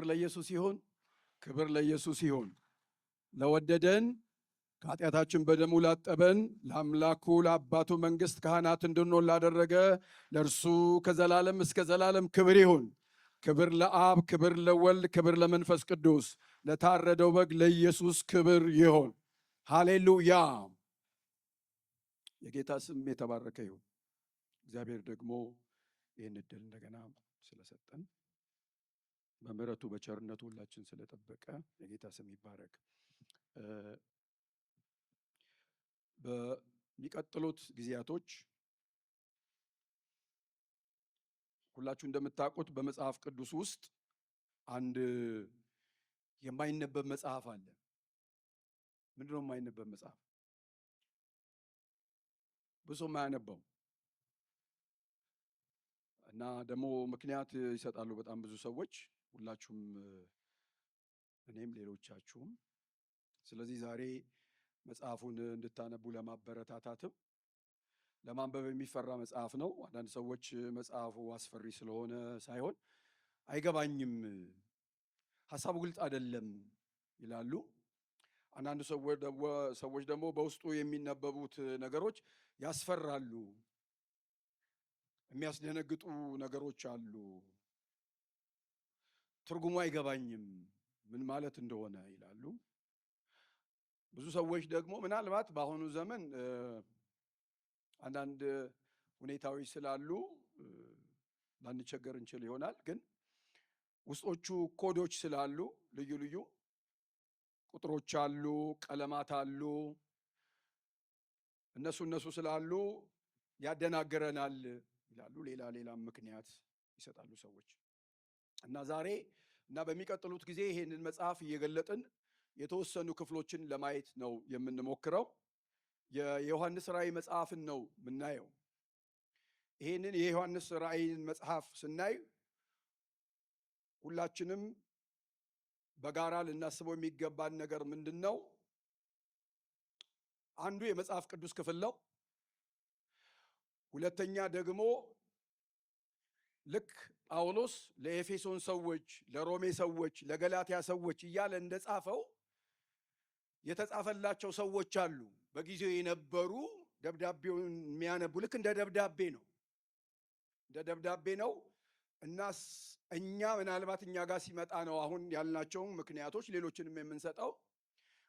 ለኢየሱስ ይሁን። ክብር ለኢየሱስ ይሁን። ለወደደን ከኃጢአታችን በደሙ ላጠበን ለአምላኩ ለአባቱ መንግሥት ካህናት እንድንሆን ላደረገ ለእርሱ ከዘላለም እስከ ዘላለም ክብር ይሁን። ክብር ለአብ፣ ክብር ለወልድ፣ ክብር ለመንፈስ ቅዱስ። ለታረደው በግ ለኢየሱስ ክብር ይሁን። ሃሌሉያ። የጌታ ስም የተባረከ ይሁን። እግዚአብሔር ደግሞ ይህን ዕድል እንደገና ስለሰጠን በምሕረቱ በቸርነቱ ሁላችን ስለጠበቀ የጌታ ስም ይባረክ። በሚቀጥሉት ጊዜያቶች ሁላችሁ እንደምታውቁት በመጽሐፍ ቅዱስ ውስጥ አንድ የማይነበብ መጽሐፍ አለ። ምንድነው የማይነበብ መጽሐፍ? ብዙ የማያነበው እና ደግሞ ምክንያት ይሰጣሉ በጣም ብዙ ሰዎች፣ ሁላችሁም፣ እኔም ሌሎቻችሁም። ስለዚህ ዛሬ መጽሐፉን እንድታነቡ ለማበረታታትም ለማንበብ የሚፈራ መጽሐፍ ነው። አንዳንድ ሰዎች መጽሐፉ አስፈሪ ስለሆነ ሳይሆን አይገባኝም፣ ሀሳቡ ግልጽ አይደለም ይላሉ። አንዳንድ ሰዎች ደግሞ በውስጡ የሚነበቡት ነገሮች ያስፈራሉ፣ የሚያስደነግጡ ነገሮች አሉ፣ ትርጉሙ አይገባኝም ምን ማለት እንደሆነ ይላሉ። ብዙ ሰዎች ደግሞ ምናልባት በአሁኑ ዘመን አንዳንድ ሁኔታዎች ስላሉ ላንቸገር እንችል ይሆናል። ግን ውስጦቹ ኮዶች ስላሉ ልዩ ልዩ ቁጥሮች አሉ፣ ቀለማት አሉ። እነሱ ስላሉ ያደናግረናል ይላሉ። ሌላም ምክንያት ይሰጣሉ ሰዎች እና ዛሬ እና በሚቀጥሉት ጊዜ ይሄንን መጽሐፍ እየገለጥን የተወሰኑ ክፍሎችን ለማየት ነው የምንሞክረው። የዮሐንስ ራእይ መጽሐፍን ነው የምናየው። ይሄንን የዮሐንስ ራእይን መጽሐፍ ስናይ ሁላችንም በጋራ ልናስበው የሚገባን ነገር ምንድን ነው? አንዱ የመጽሐፍ ቅዱስ ክፍል ነው። ሁለተኛ ደግሞ ልክ ጳውሎስ ለኤፌሶን ሰዎች፣ ለሮሜ ሰዎች፣ ለገላትያ ሰዎች እያለ እንደጻፈው የተጻፈላቸው ሰዎች አሉ በጊዜው የነበሩ ደብዳቤውን የሚያነቡ። ልክ እንደ ደብዳቤ ነው እና እኛ ምናልባት እኛ ጋር ሲመጣ ነው አሁን ያልናቸውን ምክንያቶች ሌሎችንም የምንሰጠው።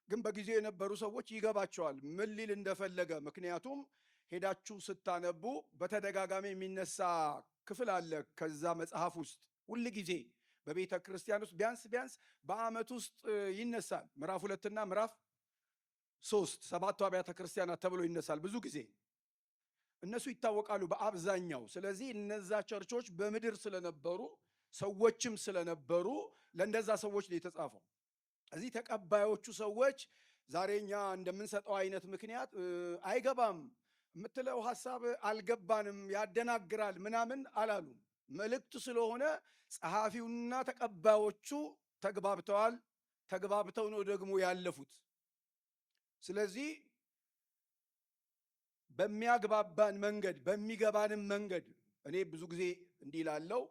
ግን በጊዜው የነበሩ ሰዎች ይገባቸዋል ምን ሊል እንደፈለገ። ምክንያቱም ሄዳችሁ ስታነቡ በተደጋጋሚ የሚነሳ ክፍል አለ ከዛ መጽሐፍ ውስጥ። ሁል ጊዜ በቤተ ክርስቲያን ውስጥ ቢያንስ በዓመት ውስጥ ይነሳል። ምዕራፍ 2 እና ምዕራፍ 3 7ቱ አብያተ ክርስቲያናት ተብሎ ይነሳል ብዙ ጊዜ። እነሱ ይታወቃሉ በአብዛኛው። ስለዚህ እነዛ ቸርቾች በምድር ስለነበሩ ሰዎችም ስለነበሩ ለእንደዛ ሰዎች ነው የተጻፈው። እዚህ ተቀባዮቹ ሰዎች ዛሬኛ እንደምንሰጠው አይነት ምክንያት አይገባም የምትለው ሐሳብ አልገባንም፣ ያደናግራል ምናምን አላሉም። መልእክት ስለሆነ ጸሐፊውና ተቀባዮቹ ተግባብተዋል። ተግባብተው ነው ደግሞ ያለፉት። ስለዚህ በሚያግባባን መንገድ፣ በሚገባንም መንገድ እኔ ብዙ ጊዜ እንዲህ ላለው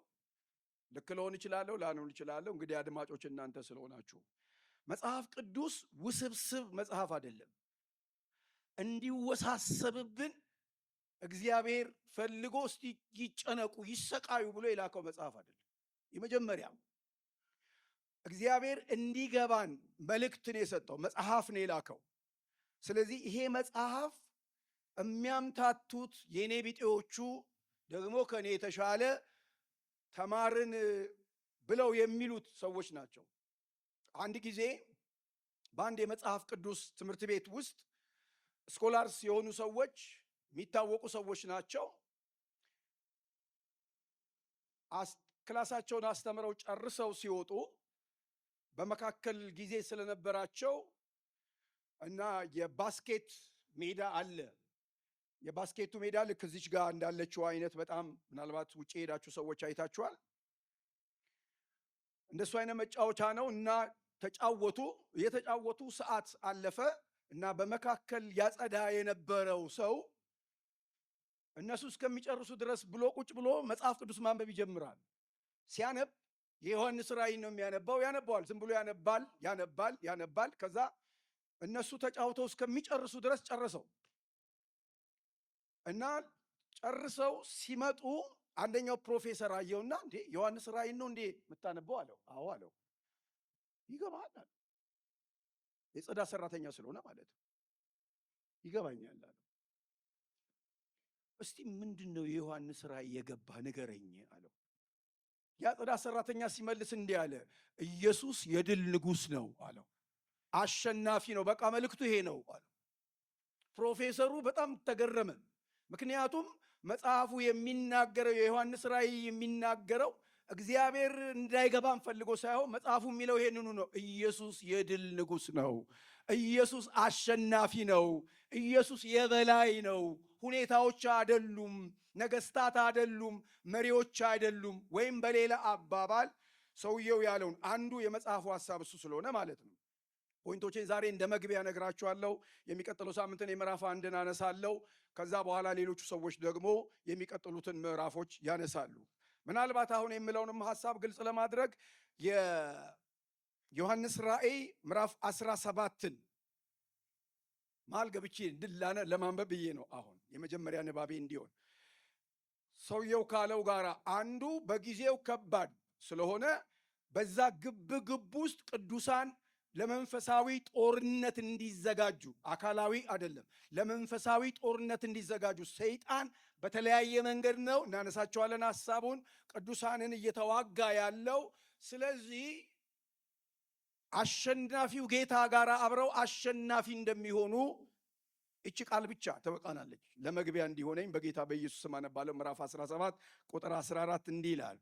ልክ ልሆን እችላለሁ፣ ላልሆን እችላለሁ። እንግዲህ አድማጮች እናንተ ስለሆናችሁ መጽሐፍ ቅዱስ ውስብስብ መጽሐፍ አይደለም። እንዲወሳሰብብን እግዚአብሔር ፈልጎ እስቲ ይጨነቁ ይሰቃዩ ብሎ የላከው መጽሐፍ አይደለም። የመጀመሪያው እግዚአብሔር እንዲገባን መልእክትን የሰጠው መጽሐፍ ነው የላከው። ስለዚህ ይሄ መጽሐፍ የሚያምታቱት የኔ ቢጤዎቹ ደግሞ ከኔ የተሻለ ተማርን ብለው የሚሉት ሰዎች ናቸው። አንድ ጊዜ በአንድ የመጽሐፍ ቅዱስ ትምህርት ቤት ውስጥ ስኮላርስ የሆኑ ሰዎች፣ የሚታወቁ ሰዎች ናቸው። ክላሳቸውን አስተምረው ጨርሰው ሲወጡ በመካከል ጊዜ ስለነበራቸው እና የባስኬት ሜዳ አለ። የባስኬቱ ሜዳ ልክ እዚች ጋር እንዳለችው አይነት በጣም ምናልባት ውጭ ሄዳችሁ ሰዎች አይታችኋል። እንደሱ አይነት መጫወቻ ነው እና ተጫወቱ። የተጫወቱ ሰዓት አለፈ እና በመካከል ያጸዳ የነበረው ሰው እነሱ እስከሚጨርሱ ድረስ ብሎ ቁጭ ብሎ መጽሐፍ ቅዱስ ማንበብ ይጀምራል። ሲያነብ የዮሐንስ ራእይ ነው የሚያነባው። ያነባዋል፣ ዝም ብሎ ያነባል። ከዛ እነሱ ተጫውተው እስከሚጨርሱ ድረስ ጨርሰው እና ጨርሰው ሲመጡ አንደኛው ፕሮፌሰር አየውና እንዴ ዮሐንስ ራእይ ነው እንዴ የምታነበው አለው። አዎ አለው። ይገባሃል አለ። የጽዳት ሰራተኛ ስለሆነ ማለት ነው። ይገባኛል አለው። እስቲ ምንድነው የዮሐንስ ራእይ የገባ ንገረኝ አለው። ያ ጽዳት ሰራተኛ ሲመልስ እንዲህ አለ፣ ኢየሱስ የድል ንጉሥ ነው አለው። አሸናፊ ነው፣ በቃ መልእክቱ ይሄ ነው አለው። ፕሮፌሰሩ በጣም ተገረመ። ምክንያቱም መጽሐፉ የሚናገረው የዮሐንስ ራእይ የሚናገረው እግዚአብሔር እንዳይገባን ፈልጎ ሳይሆን መጽሐፉ የሚለው ይሄንኑ ነው። ኢየሱስ የድል ንጉሥ ነው። ኢየሱስ አሸናፊ ነው። ኢየሱስ የበላይ ነው። ሁኔታዎች አይደሉም፣ ነገስታት አይደሉም፣ መሪዎች አይደሉም። ወይም በሌላ አባባል ሰውየው ያለውን አንዱ የመጽሐፉ ሐሳብ እሱ ስለሆነ ማለት ነው። ፖይንቶችን ዛሬ እንደ መግቢያ ነግራችኋለሁ። የሚቀጥለው ሳምንትን የምዕራፍ 1ን አነሳለሁ። ከዛ በኋላ ሌሎቹ ሰዎች ደግሞ የሚቀጥሉትን ምዕራፎች ያነሳሉ። ምናልባት አሁን የምለውንም ሐሳብ ግልጽ ለማድረግ የዮሐንስ ራእይ ምዕራፍ 17ን መሃል ገብቼ ለማንበብ ብዬ ነው። አሁን የመጀመሪያ ንባቤ እንዲሆን ሰውየው ካለው ጋር አንዱ በጊዜው ከባድ ስለሆነ በዛ ግብ ውስጥ ቅዱሳን ለመንፈሳዊ ጦርነት እንዲዘጋጁ፣ አካላዊ አይደለም፣ ለመንፈሳዊ ጦርነት እንዲዘጋጁ ሰይጣን በተለያየ መንገድ ነው እናነሳቸዋለን ሐሳቡን ቅዱሳንን እየተዋጋ ያለው። ስለዚህ አሸናፊው ጌታ ጋር አብረው አሸናፊ እንደሚሆኑ እቺ ቃል ብቻ ተበቃናለች። ለመግቢያ እንዲሆነኝ በጌታ በኢየሱስ ስም አነባለሁ። ምዕራፍ 17 ቁጥር 14 እንዲህ ይላል፣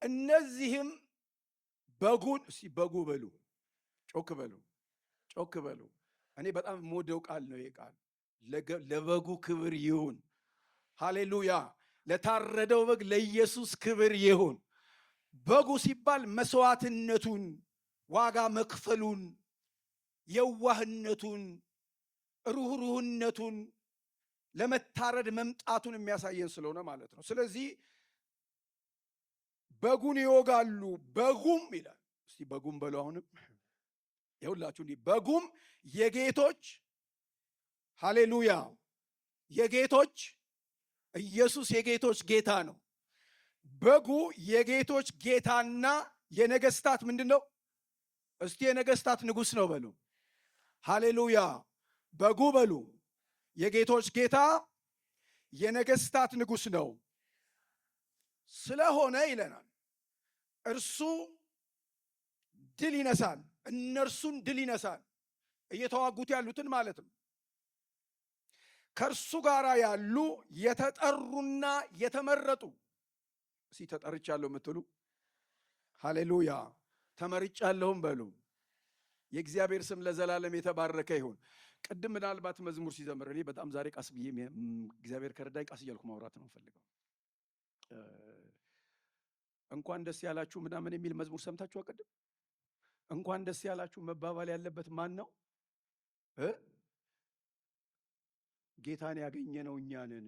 እነዚህም በጉን በጉ በሉ፣ ጮክ በሉ። እኔ በጣም የምወደው ቃል ነው ይሄ ቃል። ለበጉ ክብር ይሁን። ሃሌሉያ! ለታረደው በግ ለኢየሱስ ክብር ይሁን። በጉ ሲባል መስዋዕትነቱን፣ ዋጋ መክፈሉን፣ የዋህነቱን፣ ሩህሩህነቱን፣ ለመታረድ መምጣቱን የሚያሳየን ስለሆነ ማለት ነው። ስለዚህ በጉን ይወጋሉ። በጉም ይላል። እስቲ በጉም በሉ። አሁንም ይኸውላችሁ እንዲህ በጉም የጌቶች ሃሌሉያ፣ የጌቶች ኢየሱስ የጌቶች ጌታ ነው። በጉ የጌቶች ጌታና የነገስታት ምንድን ነው? እስቲ የነገስታት ንጉሥ ነው በሉ። ሃሌሉያ! በጉ በሉ የጌቶች ጌታ የነገስታት ንጉሥ ነው ስለሆነ ይለናል። እርሱ ድል ይነሳል፣ እነርሱን ድል ይነሳል። እየተዋጉት ያሉትን ማለት ነው። ከእርሱ ጋር ያሉ የተጠሩና የተመረጡ። እስቲ ተጠርቻለሁ የምትሉ ሃሌሉያ፣ ተመርጫለሁም በሉ። የእግዚአብሔር ስም ለዘላለም የተባረከ ይሁን። ቅድም ምናልባት መዝሙር ሲዘምር እኔ በጣም ዛሬ ቃስ ብዬ እግዚአብሔር ከረዳኝ ቃስ እያልኩ ማውራት ነው ፈልገው። እንኳን ደስ ያላችሁ ምናምን የሚል መዝሙር ሰምታችሁ ቅድም። እንኳን ደስ ያላችሁ መባባል ያለበት ማን ነው? ጌታን ያገኘነው እኛንን።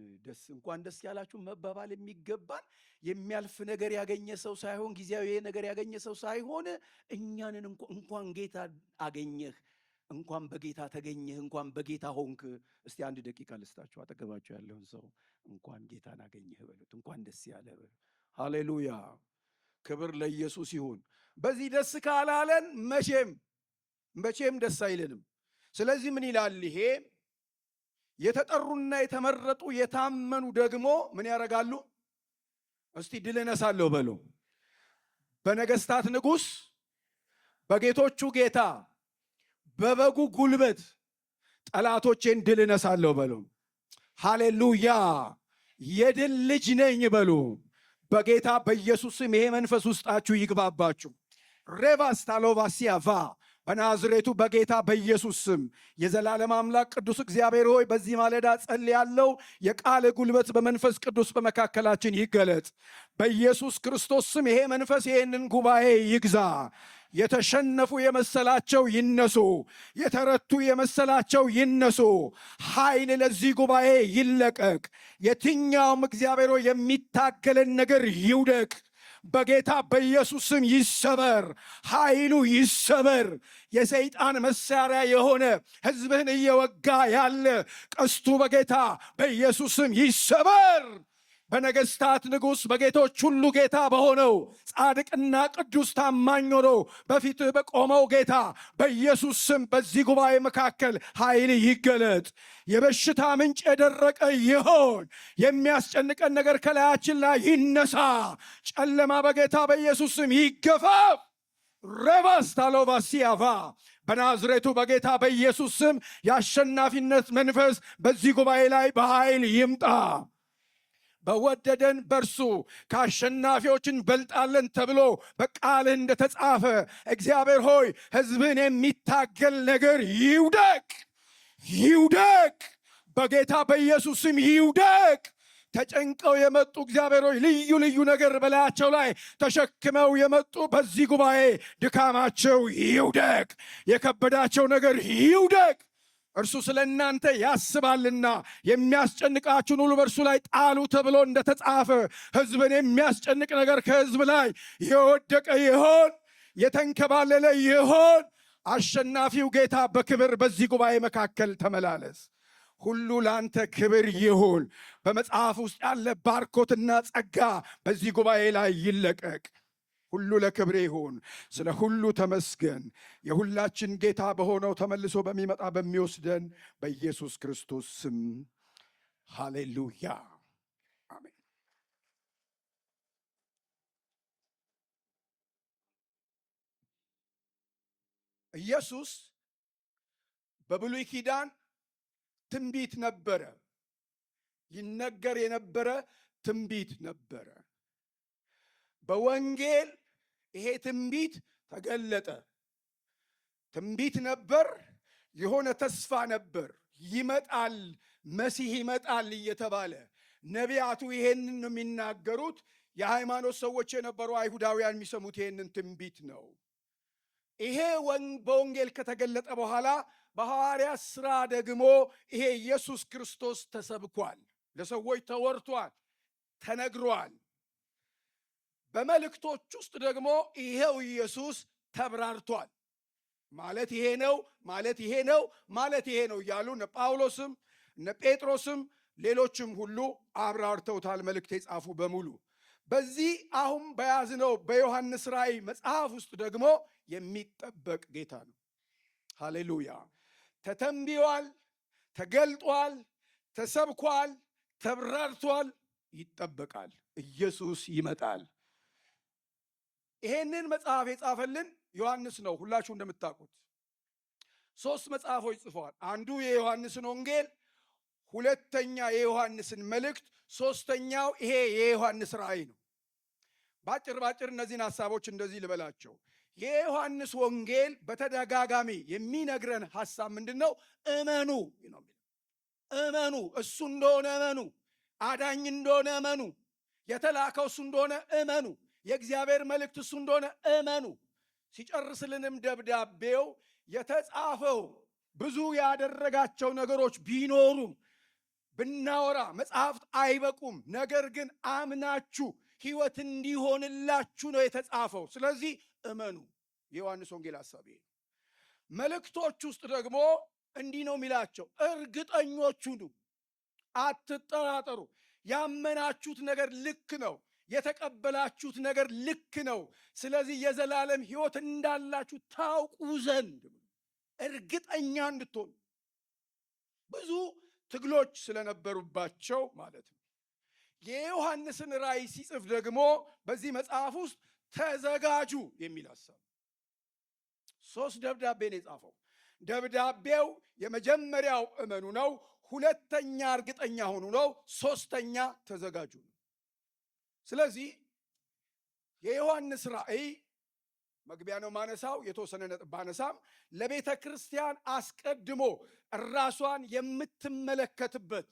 እንኳን ደስ ያላችሁ መባባል የሚገባን የሚያልፍ ነገር ያገኘ ሰው ሳይሆን፣ ጊዜያዊ ነገር ያገኘ ሰው ሳይሆን እኛንን። እንኳን ጌታ አገኘህ፣ እንኳን በጌታ ተገኘህ፣ እንኳን በጌታ ሆንክ። እስቲ አንድ ደቂቃ ልስጣችሁ። አጠገባችሁ ያለውን ሰው እንኳን ጌታን አገኘህ በሉት። እንኳን ደስ ያለህ በሉት። ሃሌሉያ! ክብር ለኢየሱስ ይሁን። በዚህ ደስ ካላለን መቼም ደስ አይልንም። ስለዚህ ምን ይላል ይሄ? የተጠሩና የተመረጡ የታመኑ ደግሞ ምን ያደርጋሉ? እስቲ ድል እነሳለሁ በሉ። በነገስታት ንጉሥ፣ በጌቶቹ ጌታ፣ በበጉ ጉልበት ጠላቶቼን ድል እነሳለሁ በሉ። ሃሌሉያ! የድል ልጅ ነኝ በሉ። በጌታ በኢየሱስ ስም ይሄ መንፈስ ውስጣችሁ ይግባባችሁ። ሬቫስታሎቫሲያቫ በናዝሬቱ በጌታ በኢየሱስ ስም የዘላለም አምላክ ቅዱስ እግዚአብሔር ሆይ በዚህ ማለዳ ጸልያለሁ። የቃል ጉልበት በመንፈስ ቅዱስ በመካከላችን ይገለጥ። በኢየሱስ ክርስቶስ ስም ይሄ መንፈስ ይሄንን ጉባኤ ይግዛ። የተሸነፉ የመሰላቸው ይነሱ፣ የተረቱ የመሰላቸው ይነሱ። ኃይል ለዚህ ጉባኤ ይለቀቅ። የትኛውም እግዚአብሔር ሆይ የሚታገለን ነገር ይውደቅ። በጌታ በኢየሱስ ስም ይሰበር፣ ኃይሉ ይሰበር። የሰይጣን መሳሪያ የሆነ ሕዝብህን እየወጋ ያለ ቀስቱ በጌታ በኢየሱስ ስም ይሰበር። በነገሥታት ንጉሥ በጌቶች ሁሉ ጌታ በሆነው ጻድቅና ቅዱስ ታማኝ ሆኖ በፊትህ በቆመው ጌታ በኢየሱስ ስም በዚህ ጉባኤ መካከል ኃይል ይገለጥ። የበሽታ ምንጭ የደረቀ ይሆን። የሚያስጨንቀን ነገር ከላያችን ላይ ይነሳ። ጨለማ በጌታ በኢየሱስ ስም ይገፋፍ። ረባስታሎቫሲያቫ በናዝሬቱ በጌታ በኢየሱስ ስም የአሸናፊነት መንፈስ በዚህ ጉባኤ ላይ በኃይል ይምጣ። በወደደን በርሱ ከአሸናፊዎች እንበልጣለን ተብሎ በቃልህ እንደተጻፈ እግዚአብሔር ሆይ ሕዝብን የሚታገል ነገር ይውደቅ፣ ይውደቅ፣ በጌታ በኢየሱስ ስም ይውደቅ። ተጨንቀው የመጡ እግዚአብሔር ሆይ ልዩ ልዩ ነገር በላያቸው ላይ ተሸክመው የመጡ በዚህ ጉባኤ ድካማቸው ይውደቅ፣ የከበዳቸው ነገር ይውደቅ። እርሱ ስለ እናንተ ያስባልና የሚያስጨንቃችሁን ሁሉ በእርሱ ላይ ጣሉ ተብሎ እንደተጻፈ ሕዝብን የሚያስጨንቅ ነገር ከሕዝብ ላይ የወደቀ ይሆን፣ የተንከባለለ ይሆን። አሸናፊው ጌታ በክብር በዚህ ጉባኤ መካከል ተመላለስ። ሁሉ ለአንተ ክብር ይሁን። በመጽሐፍ ውስጥ ያለ ባርኮትና ጸጋ በዚህ ጉባኤ ላይ ይለቀቅ። ሁሉ ለክብሬ ይሁን። ስለ ሁሉ ተመስገን። የሁላችን ጌታ በሆነው ተመልሶ በሚመጣ በሚወስደን በኢየሱስ ክርስቶስ ስም ሃሌሉያ፣ አሜን። ኢየሱስ በብሉይ ኪዳን ትንቢት ነበረ፣ ይነገር የነበረ ትንቢት ነበረ። በወንጌል ይሄ ትንቢት ተገለጠ። ትንቢት ነበር፣ የሆነ ተስፋ ነበር። ይመጣል፣ መሲህ ይመጣል እየተባለ ነቢያቱ ይሄንን ነው የሚናገሩት። የሃይማኖት ሰዎች የነበሩ አይሁዳውያን የሚሰሙት ይሄንን ትንቢት ነው። ይሄ በወንጌል ከተገለጠ በኋላ በሐዋርያት ሥራ ደግሞ ይሄ ኢየሱስ ክርስቶስ ተሰብኳል፣ ለሰዎች ተወርቷል፣ ተነግሯል። በመልእክቶች ውስጥ ደግሞ ይሄው ኢየሱስ ተብራርቷል። ማለት ይሄ ነው፣ ማለት ይሄ ነው፣ ማለት ይሄ ነው እያሉ እነ ጳውሎስም እነ ጴጥሮስም ሌሎችም ሁሉ አብራርተውታል። መልእክት የጻፉ በሙሉ በዚህ አሁን በያዝነው በዮሐንስ ራእይ መጽሐፍ ውስጥ ደግሞ የሚጠበቅ ጌታ ነው። ሃሌሉያ። ተተንብዮአል፣ ተገልጧል፣ ተሰብኳል፣ ተብራርቷል፣ ይጠበቃል። ኢየሱስ ይመጣል። ይሄንን መጽሐፍ የጻፈልን ዮሐንስ ነው። ሁላችሁ እንደምታውቁት 3 መጽሐፎች ጽፈዋል። አንዱ የዮሐንስን ወንጌል፣ ሁለተኛ የዮሐንስን መልእክት፣ ሶስተኛው ይሄ የዮሐንስ ራእይ ነው። ባጭር እነዚህን ሐሳቦች እንደዚህ ልበላቸው። የዮሐንስ ወንጌል በተደጋጋሚ የሚነግረን ሐሳብ ምንድን ነው? እመኑ ነው። እመኑ፣ እሱ እንደሆነ እመኑ፣ አዳኝ እንደሆነ እመኑ፣ የተላከው እሱ እንደሆነ እመኑ፣ የእግዚአብሔር መልእክት እሱ እንደሆነ እመኑ። ሲጨርስልንም ደብዳቤው የተጻፈው ብዙ ያደረጋቸው ነገሮች ቢኖሩም ብናወራ መጽሐፍት አይበቁም። ነገር ግን አምናችሁ ሕይወት እንዲሆንላችሁ ነው የተጻፈው። ስለዚህ እመኑ። የዮሐንስ ወንጌል ሐሳብ ይሄ ነው። መልእክቶች ውስጥ ደግሞ እንዲህ ነው የሚላቸው፣ እርግጠኞች ሁኑ፣ አትጠራጠሩ። ያመናችሁት ነገር ልክ ነው፣ የተቀበላችሁት ነገር ልክ ነው። ስለዚህ የዘላለም ሕይወት እንዳላችሁ ታውቁ ዘንድ እርግጠኛ እንድትሆኑ። ብዙ ትግሎች ስለነበሩባቸው ማለት ነው። የዮሐንስን ራእይ ሲጽፍ ደግሞ በዚህ መጽሐፍ ውስጥ ተዘጋጁ የሚል ሐሳብ 3 ደብዳቤ ነው የጻፈው። ደብዳቤው የመጀመሪያው እመኑ ነው፣ ሁለተኛ እርግጠኛ ሆኑ ነው፣ ሶስተኛ ተዘጋጁ ነው። ስለዚህ የዮሐንስ ራእይ መግቢያ ነው ማነሳው፣ የተወሰነ ነጥብ ባነሳም ለቤተ ክርስቲያን አስቀድሞ ራሷን የምትመለከትበት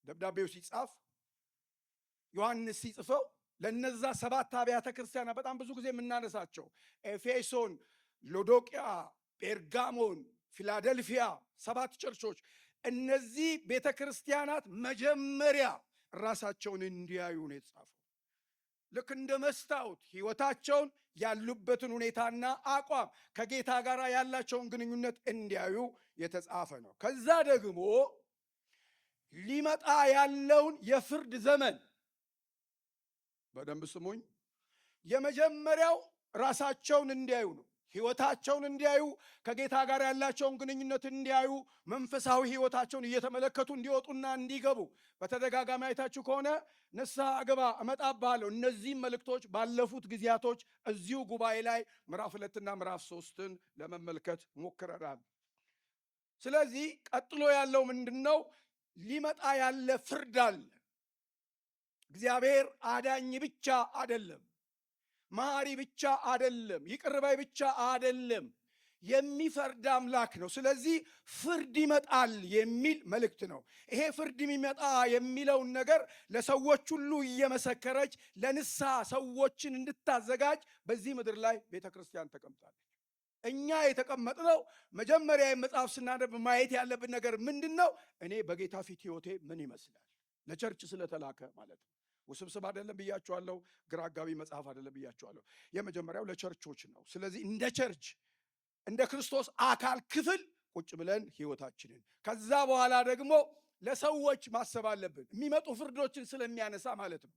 ደብዳቤው ሲጻፍ ዮሐንስ ሲጽፈው ለነዛ 7 አብያተ ክርስቲያናት በጣም ብዙ ጊዜ የምናነሳቸው ኤፌሶን፣ ሎዶቅያ፣ ጴርጋሞን፣ ፊላደልፊያ 7 ቸርቾች፣ እነዚህ ቤተ ክርስቲያናት መጀመሪያ ራሳቸውን እንዲያዩ ነው የተጻፈው። ልክ እንደ መስታወት ሕይወታቸውን ያሉበትን ሁኔታና አቋም ከጌታ ጋር ያላቸውን ግንኙነት እንዲያዩ የተጻፈ ነው። ከዛ ደግሞ ሊመጣ ያለውን የፍርድ ዘመን በደንብ ስሙኝ። የመጀመሪያው ራሳቸውን እንዲያዩ ነው። ሕይወታቸውን እንዲያዩ፣ ከጌታ ጋር ያላቸውን ግንኙነት እንዲያዩ፣ መንፈሳዊ ሕይወታቸውን እየተመለከቱ እንዲወጡና እንዲገቡ። በተደጋጋሚ አይታችሁ ከሆነ ንስሐ ግባ እመጣብሃለሁ፣ እነዚህም መልእክቶች ባለፉት ጊዜያቶች እዚሁ ጉባኤ ላይ ምዕራፍ 2 እና ምዕራፍ 3 ለመመልከት ሞክረናል። ስለዚህ ቀጥሎ ያለው ምንድን ነው? ሊመጣ ያለ ፍርድ አለ። እግዚአብሔር አዳኝ ብቻ አይደለም፣ መሐሪ ብቻ አይደለም፣ ይቅር ባይ ብቻ አይደለም፣ የሚፈርድ አምላክ ነው። ስለዚህ ፍርድ ይመጣል የሚል መልእክት ነው። ይሄ ፍርድ የሚመጣ የሚለውን ነገር ለሰዎች ሁሉ እየመሰከረች ለንስሐ ሰዎችን እንድታዘጋጅ በዚህ ምድር ላይ ቤተ ክርስቲያን ተቀምጣለች። እኛ የተቀመጥነው መጀመሪያ መጽሐፍ ስናነብ ማየት ያለብን ነገር ምንድን ነው? እኔ በጌታ ፊት ሕይወቴ ምን ይመስላል? ለቸርች ስለተላከ ማለት ነው። ውስብስብ አይደለም ብያቸዋለሁ። ግራ አጋቢ መጽሐፍ አይደለም ብያቸዋለሁ። የመጀመሪያው ለቸርቾች ነው። ስለዚህ እንደ ቸርች እንደ ክርስቶስ አካል ክፍል ቁጭ ብለን ሕይወታችንን፣ ከዛ በኋላ ደግሞ ለሰዎች ማሰብ አለብን። የሚመጡ ፍርዶችን ስለሚያነሳ ማለት ነው።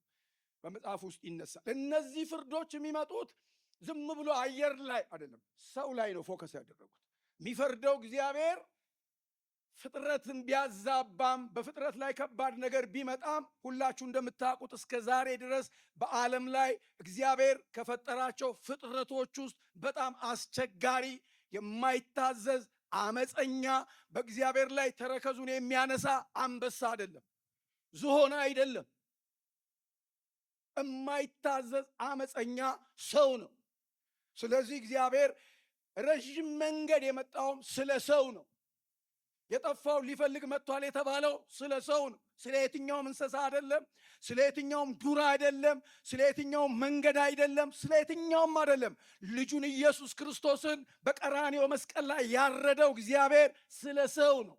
በመጽሐፍ ውስጥ ይነሳል። እነዚህ ፍርዶች የሚመጡት ዝም ብሎ አየር ላይ አይደለም፣ ሰው ላይ ነው ፎከስ ያደረጉት። የሚፈርደው እግዚአብሔር ፍጥረትን ቢያዛባም በፍጥረት ላይ ከባድ ነገር ቢመጣም ሁላችሁ እንደምታውቁት እስከ ዛሬ ድረስ በዓለም ላይ እግዚአብሔር ከፈጠራቸው ፍጥረቶች ውስጥ በጣም አስቸጋሪ፣ የማይታዘዝ፣ አመፀኛ፣ በእግዚአብሔር ላይ ተረከዙን የሚያነሳ አንበሳ አይደለም፣ ዝሆን አይደለም። የማይታዘዝ አመፀኛ ሰው ነው። ስለዚህ እግዚአብሔር ረዥም መንገድ የመጣውም ስለ ሰው ነው። የጠፋው ሊፈልግ መጥቷል የተባለው ስለ ሰው ነው። ስለ የትኛውም እንስሳ አይደለም፣ ስለ የትኛውም ዱር አይደለም፣ ስለ የትኛውም መንገድ አይደለም፣ ስለ የትኛውም አይደለም። ልጁን ኢየሱስ ክርስቶስን በቀራንዮ መስቀል ላይ ያረደው እግዚአብሔር ስለ ሰው ነው።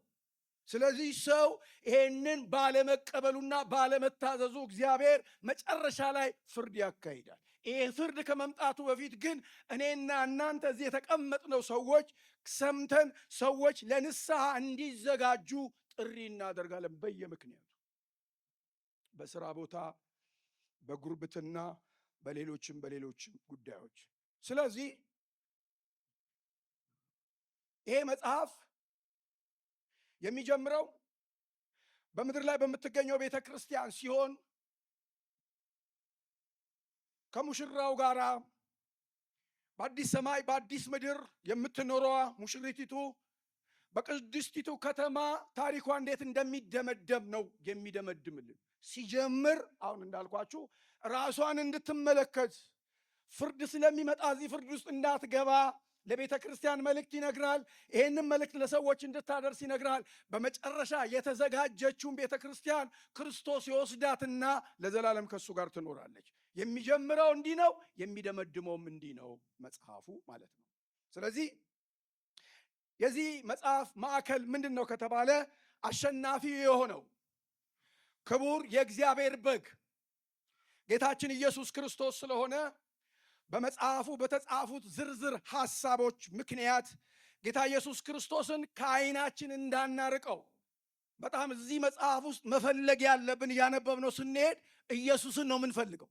ስለዚህ ሰው ይሄንን ባለመቀበሉና ባለመታዘዙ እግዚአብሔር መጨረሻ ላይ ፍርድ ያካሂዳል። ይሄ ፍርድ ከመምጣቱ በፊት ግን እኔና እናንተ እዚህ የተቀመጥነው ሰዎች ሰምተን ሰዎች ለንስሐ እንዲዘጋጁ ጥሪ እናደርጋለን። በየምክንያቱ በስራ ቦታ፣ በጉርብትና፣ በሌሎችም ጉዳዮች። ስለዚህ ይሄ መጽሐፍ የሚጀምረው በምድር ላይ በምትገኘው ቤተ ክርስቲያን ሲሆን ከሙሽራው ጋር በአዲስ ሰማይ በአዲስ ምድር የምትኖረዋ ሙሽሪቲቱ በቅድስቲቱ ከተማ ታሪኳ እንዴት እንደሚደመደም ነው የሚደመድምልን። ሲጀምር አሁን እንዳልኳችሁ ራሷን እንድትመለከት፣ ፍርድ ስለሚመጣ እዚህ ፍርድ ውስጥ እንዳትገባ ለቤተ ክርስቲያን መልእክት ይነግራል። ይህንም መልእክት ለሰዎች እንድታደርስ ይነግራል። በመጨረሻ የተዘጋጀችውን ቤተ ክርስቲያን ክርስቶስ ይወስዳትና ለዘላለም ከእሱ ጋር ትኖራለች። የሚጀምረው እንዲህ ነው፣ የሚደመድመውም እንዲህ ነው መጽሐፉ ማለት ነው። ስለዚህ የዚህ መጽሐፍ ማዕከል ምንድን ነው ከተባለ አሸናፊ የሆነው ክቡር የእግዚአብሔር በግ ጌታችን ኢየሱስ ክርስቶስ ስለሆነ በመጽሐፉ በተጻፉት ዝርዝር ሐሳቦች ምክንያት ጌታ ኢየሱስ ክርስቶስን ከዓይናችን እንዳናርቀው በጣም እዚህ መጽሐፍ ውስጥ መፈለግ ያለብን እያነበብነው ስንሄድ ኢየሱስን ነው የምንፈልገው።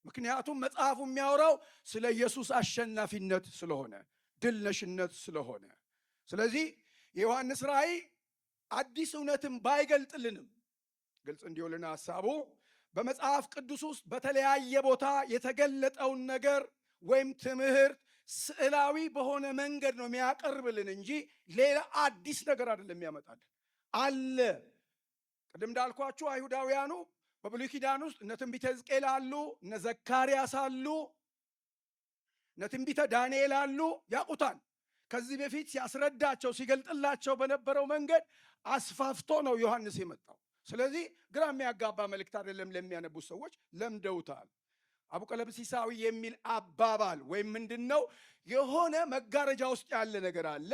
ምክንያቱም መጽሐፉ የሚያወራው ስለ ኢየሱስ አሸናፊነት ስለሆነ፣ ድል ነሽነት ስለሆነ። ስለዚህ የዮሐንስ ራእይ አዲስ እውነትን ባይገልጥልንም ግልጽ እንዲሆንልን ሐሳቡ በመጽሐፍ ቅዱስ ውስጥ በተለያየ ቦታ የተገለጠውን ነገር ወይም ትምህርት ስዕላዊ በሆነ መንገድ ነው የሚያቀርብልን እንጂ ሌላ አዲስ ነገር አይደለም የሚያመጣልን። አለ ቅድም እንዳልኳችሁ አይሁዳውያኑ በብሉይ ኪዳን ውስጥ እነ ትንቢተ ሕዝቅኤል አሉ፣ እነ ዘካርያስ አሉ፣ እነ ትንቢተ ዳንኤል አሉ፣ ያውቁታል። ከዚህ በፊት ሲያስረዳቸው ሲገልጥላቸው በነበረው መንገድ አስፋፍቶ ነው ዮሐንስ የመጣው። ስለዚህ ግራ የሚያጋባ መልእክት አይደለም ለሚያነቡት ሰዎች፣ ለምደውታል። አቡቀለምሲሳዊ የሚል አባባል ወይም ምንድን ነው? የሆነ መጋረጃ ውስጥ ያለ ነገር አለ።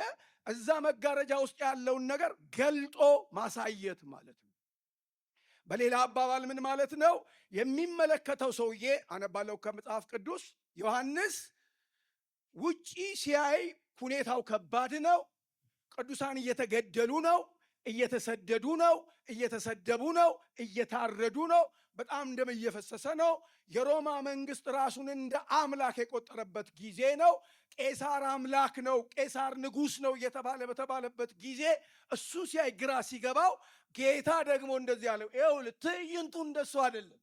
እዛ መጋረጃ ውስጥ ያለውን ነገር ገልጦ ማሳየት ማለት ነው። በሌላ አባባል ምን ማለት ነው? የሚመለከተው ሰውዬ አነባለው ከመጽሐፍ ቅዱስ ዮሐንስ ውጪ ሲያይ ሁኔታው ከባድ ነው። ቅዱሳን እየተገደሉ ነው፣ እየተሰደዱ ነው፣ እየተሰደቡ ነው፣ እየታረዱ ነው፣ በጣም ደም እየፈሰሰ ነው። የሮማ መንግስት ራሱን እንደ አምላክ የቆጠረበት ጊዜ ነው። ቄሳር አምላክ ነው፣ ቄሳር ንጉሥ ነው እየተባለ በተባለበት ጊዜ እሱ ሲያይ ግራ ሲገባው ጌታ ደግሞ እንደዚህ አለው፣ ይኸውልህ ትዕይንቱ እንደሱ አይደለም፣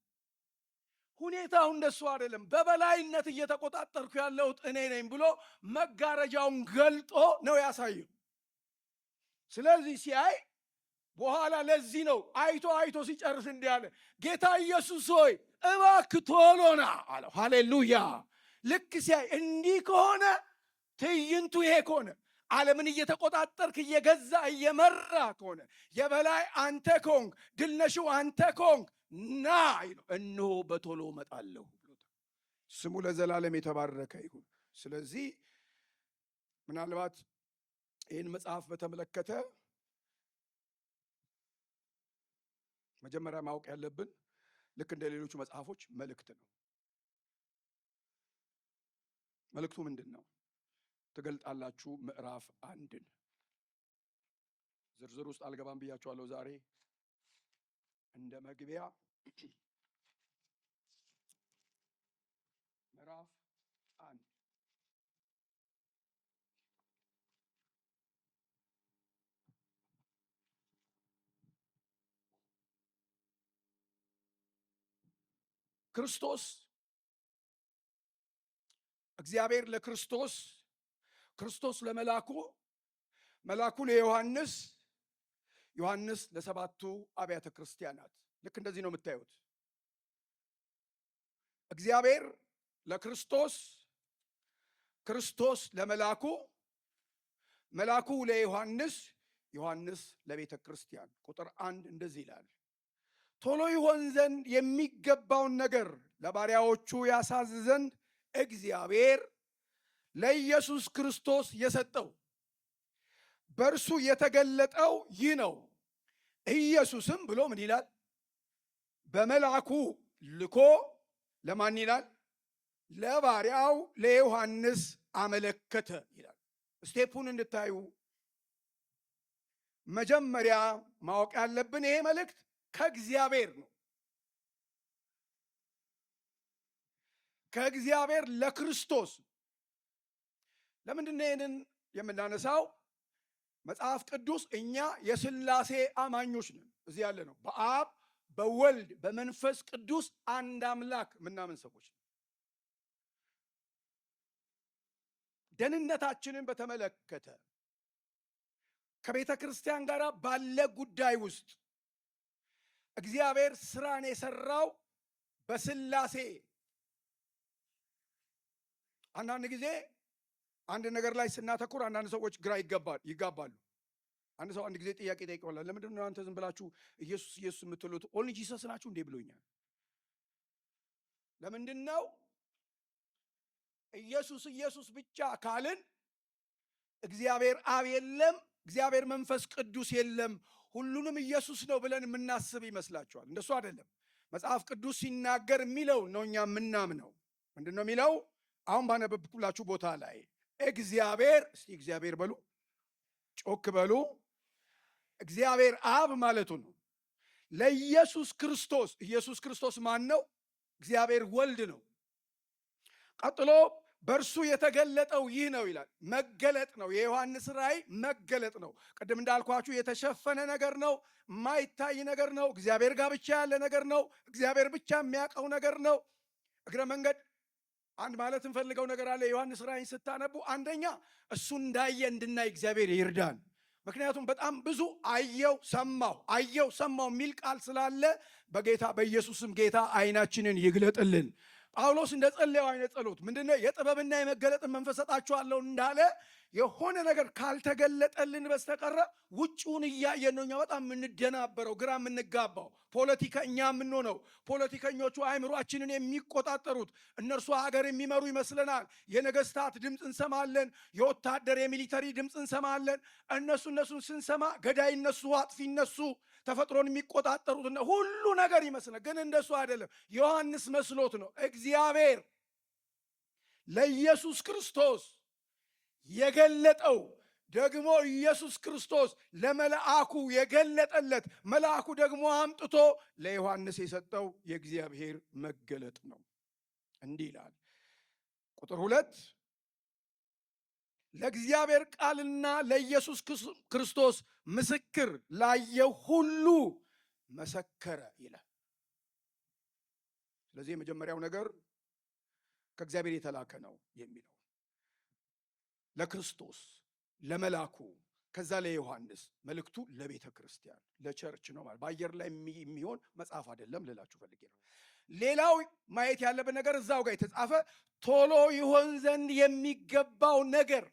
ሁኔታው እንደሱ አይደለም፣ በበላይነት እየተቆጣጠርኩ ያለሁት እኔ ነኝ ብሎ መጋረጃውን ገልጦ ነው ያሳየው። ስለዚህ ሲያይ በኋላ ለዚህ ነው አይቶ ሲጨርስ እንዲህ አለ፣ ጌታ ኢየሱስ ሆይ እባክህ ቶሎ ና አለው። ሃሌሉያ! ልክ ሲያይ እንዲህ ከሆነ ትዕይንቱ ይሄ ከሆነ ዓለምን እየተቆጣጠርክ እየገዛ እየመራ ከሆነ የበላይ አንተ ኮንክ፣ ድልነሽው አንተ ኮንክ ና ይለው፣ እነሆ በቶሎ እመጣለሁ ብሎታል። ስሙ ለዘላለም የተባረከ ይሁን። ስለዚህ ምናልባት ይህን መጽሐፍ በተመለከተ መጀመሪያ ማወቅ ያለብን ልክ እንደ ሌሎቹ መጽሐፎች መልእክት ነው። መልእክቱ ምንድን ነው? ትገልጣላችሁ ምዕራፍ 1ን ዝርዝር ውስጥ አልገባም ብያችኋለሁ። ዛሬ እንደ መግቢያ ምዕራፍ 1 ክርስቶስ እግዚአብሔር ለክርስቶስ፣ ክርስቶስ ለመላኩ፣ መላኩ ለዮሐንስ፣ ዮሐንስ ለሰባቱ አብያተ ክርስቲያናት። ልክ እንደዚህ ነው የምታዩት። እግዚአብሔር ለክርስቶስ፣ ክርስቶስ ለመላኩ፣ መላኩ ለዮሐንስ፣ ዮሐንስ ለቤተ ክርስቲያን። ቁጥር 1 እንደዚህ ይላል፣ ቶሎ ይሆን ዘንድ የሚገባውን ነገር ለባሪያዎቹ ያሳዝ ዘንድ እግዚአብሔር ለኢየሱስ ክርስቶስ የሰጠው በእርሱ የተገለጠው ይህ ነው። ኢየሱስም ብሎ ምን ይላል? በመልአኩ ልኮ ለማን ይላል? ለባሪያው ለዮሐንስ አመለከተ ይላል። ስቴፑን እንድታዩ መጀመሪያ ማወቅ ያለብን ይሄ መልእክት ከእግዚአብሔር ነው። ከእግዚአብሔር ለክርስቶስ። ለምንድን ነው ይህንን የምናነሳው? መጽሐፍ ቅዱስ እኛ የሥላሴ አማኞች ነን። እዚህ ያለ ነው በአብ በወልድ በመንፈስ ቅዱስ አንድ አምላክ ምናምን ሰዎች ነው። ደህንነታችንን በተመለከተ ከቤተ ክርስቲያን ጋር ባለ ጉዳይ ውስጥ እግዚአብሔር ስራን የሰራው በሥላሴ። አንዳንድ ጊዜ አንድ ነገር ላይ ስናተኩር አንዳንድ ሰዎች ግራ ይጋባሉ። አንድ ሰው አንድ ጊዜ ጥያቄ ጠይቀዋል። ለምንድን ነው አንተ ዝም ብላችሁ ኢየሱስ ኢየሱስ የምትሉት? ኦንሊ ጂሰስ ናችሁ እንዴ ብሎኛል። ለምንድን ነው ኢየሱስ ኢየሱስ ብቻ ካልን እግዚአብሔር አብ የለም፣ እግዚአብሔር መንፈስ ቅዱስ የለም፣ ሁሉንም ኢየሱስ ነው ብለን የምናስብ ይመስላችኋል? እንደሱ አይደለም። መጽሐፍ ቅዱስ ሲናገር የሚለው ነው እኛ የምናምነው። ምንድን ነው የሚለው? አሁን ባነበብኩላችሁ ቦታ ላይ እግዚአብሔር፣ እስቲ እግዚአብሔር በሉ፣ ጮክ በሉ። እግዚአብሔር አብ ማለቱ ነው ለኢየሱስ ክርስቶስ። ኢየሱስ ክርስቶስ ማን ነው? እግዚአብሔር ወልድ ነው። ቀጥሎ በእርሱ የተገለጠው ይህ ነው ይላል። መገለጥ ነው። የዮሐንስ ራእይ መገለጥ ነው። ቅድም እንዳልኳችሁ የተሸፈነ ነገር ነው፣ የማይታይ ነገር ነው፣ እግዚአብሔር ጋር ብቻ ያለ ነገር ነው፣ እግዚአብሔር ብቻ የሚያውቀው ነገር ነው። እግረ መንገድ አንድ ማለት እንፈልገው ነገር አለ። የዮሐንስ ራእይን ስታነቡ አንደኛ እሱ እንዳየ እንድናይ እግዚአብሔር ይርዳን። ምክንያቱም በጣም ብዙ አየው ሰማው የሚል ቃል ስላለ በጌታ በኢየሱስም ጌታ አይናችንን ይግለጥልን። ጳውሎስ እንደ ጸለየው አይነት ጸሎት ምንድነው? የጥበብና የመገለጥን መንፈስ ሰጣችኋለሁ እንዳለ የሆነ ነገር ካልተገለጠልን በስተቀረ ውጭውን እያየን ነው እኛ በጣም የምንደናበረው፣ ግራ የምንጋባው፣ ፖለቲከኛ የምንሆነው። ፖለቲከኞቹ አእምሯችንን የሚቆጣጠሩት እነርሱ ሀገር የሚመሩ ይመስለናል። የነገስታት ድምፅ እንሰማለን፣ የወታደር የሚሊተሪ ድምፅ እንሰማለን። እነሱን ስንሰማ ገዳይ እነሱ፣ አጥፊ እነሱ፣ ተፈጥሮን የሚቆጣጠሩትና ሁሉ ነገር ይመስላል። ግን እንደሱ አይደለም። ዮሐንስ መስሎት ነው። እግዚአብሔር ለኢየሱስ ክርስቶስ የገለጠው ደግሞ ኢየሱስ ክርስቶስ ለመልአኩ የገለጠለት መልአኩ ደግሞ አምጥቶ ለዮሐንስ የሰጠው የእግዚአብሔር መገለጥ ነው። እንዲህ ይላል ቁጥር 2 ለእግዚአብሔር ቃልና ለኢየሱስ ክርስቶስ ምስክር ላየው ሁሉ መሰከረ ይላል። ስለዚህ የመጀመሪያው ነገር ከእግዚአብሔር የተላከ ነው የሚለው ለክርስቶስ ለመላኩ፣ ከዛ ለዮሐንስ መልእክቱ ለቤተ ክርስቲያን ለቸርች ነው ማለት በአየር ላይ የሚሆን መጽሐፍ አይደለም ልላችሁ ፈልጌ ነው። ሌላው ማየት ያለበት ነገር እዛው ጋር የተጻፈ ቶሎ ይሆን ዘንድ የሚገባው ነገር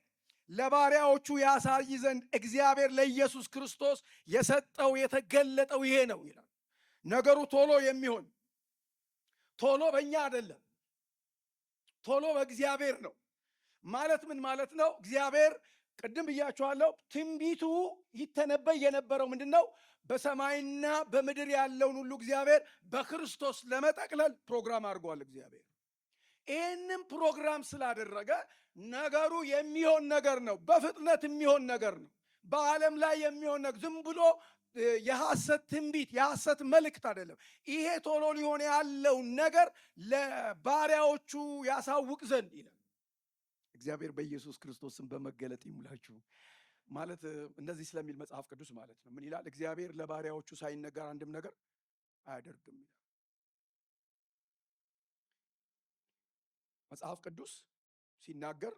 ለባሪያዎቹ ያሳይ ዘንድ እግዚአብሔር ለኢየሱስ ክርስቶስ የሰጠው የተገለጠው ይሄ ነው ይላል። ነገሩ ቶሎ የሚሆን ቶሎ በእኛ አይደለም፣ ቶሎ በእግዚአብሔር ነው ማለት ምን ማለት ነው? እግዚአብሔር ቅድም ብያችኋለሁ፣ ትንቢቱ ይተነበይ የነበረው ምንድን ነው? በሰማይና በምድር ያለውን ሁሉ እግዚአብሔር በክርስቶስ ለመጠቅለል ፕሮግራም አድርጓል። እግዚአብሔር ይህንም ፕሮግራም ስላደረገ ነገሩ የሚሆን ነገር ነው። በፍጥነት የሚሆን ነገር ነው። በዓለም ላይ የሚሆን ነገር ዝም ብሎ የሐሰት ትንቢት የሐሰት መልእክት አይደለም። ይሄ ቶሎ ሊሆን ያለው ነገር ለባሪያዎቹ ያሳውቅ ዘንድ ይላል። እግዚአብሔር በኢየሱስ ክርስቶስም በመገለጥ ይሙላችሁ ማለት እንደዚህ ስለሚል መጽሐፍ ቅዱስ ማለት ነው። ምን ይላል? እግዚአብሔር ለባሪያዎቹ ሳይነገር አንድም ነገር አያደርግም ይላል መጽሐፍ ቅዱስ ሲናገር።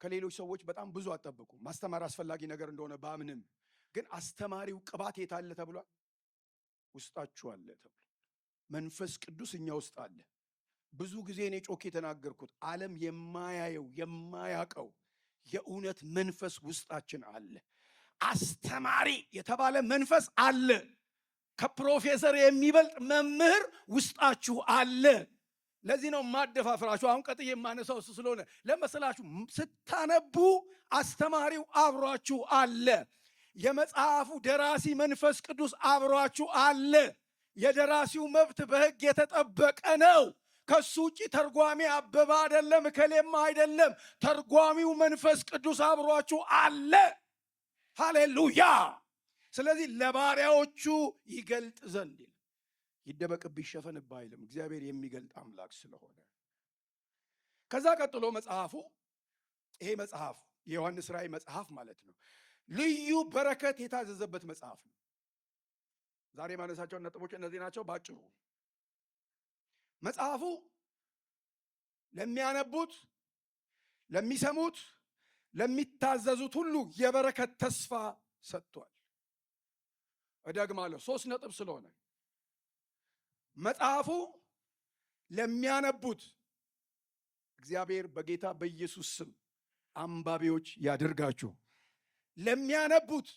ከሌሎች ሰዎች በጣም ብዙ አትጠብቁ። ማስተማር አስፈላጊ ነገር እንደሆነ ባምንም፣ ግን አስተማሪው ቅባት የት አለ ተብሏል? ውስጣችሁ አለ ተብሏል። መንፈስ ቅዱስ እኛ ውስጥ አለ። ብዙ ጊዜ እኔ ጮኬ የተናገርኩት ዓለም የማያየው የማያውቀው የእውነት መንፈስ ውስጣችን አለ። አስተማሪ የተባለ መንፈስ አለ። ከፕሮፌሰር የሚበልጥ መምህር ውስጣችሁ አለ። ለዚህ ነው ማደፋፍራችሁ። አሁን ቀጥዬ የማነሳው እሱ ስለሆነ ለመሰላችሁ፣ ስታነቡ አስተማሪው አብሯችሁ አለ። የመጽሐፉ ደራሲ መንፈስ ቅዱስ አብሯችሁ አለ። የደራሲው መብት በሕግ የተጠበቀ ነው። ከሱ ውጪ ተርጓሚ አበባ አይደለም፣ እከሌማ አይደለም። ተርጓሚው መንፈስ ቅዱስ አብሯችሁ አለ። ሃሌሉያ። ስለዚህ ለባሪያዎቹ ይገልጥ ዘንድ ይደበቅብህ ይሸፈንብህ አይልም። እግዚአብሔር የሚገልጥ አምላክ ስለሆነ ከዛ ቀጥሎ መጽሐፉ ይሄ መጽሐፍ የዮሐንስ ራእይ መጽሐፍ ማለት ነው። ልዩ በረከት የታዘዘበት መጽሐፍ ነው። ዛሬ ማነሳቸውን ነጥቦች እነዚህ ናቸው ባጭሩ። መጽሐፉ ለሚያነቡት፣ ለሚሰሙት፣ ለሚታዘዙት ሁሉ የበረከት ተስፋ ሰጥቷል። እደግማለሁ 3 ነጥብ ስለሆነ መጽሐፉ ለሚያነቡት እግዚአብሔር በጌታ በኢየሱስ ስም አንባቢዎች ያደርጋችሁ። ለሚያነቡት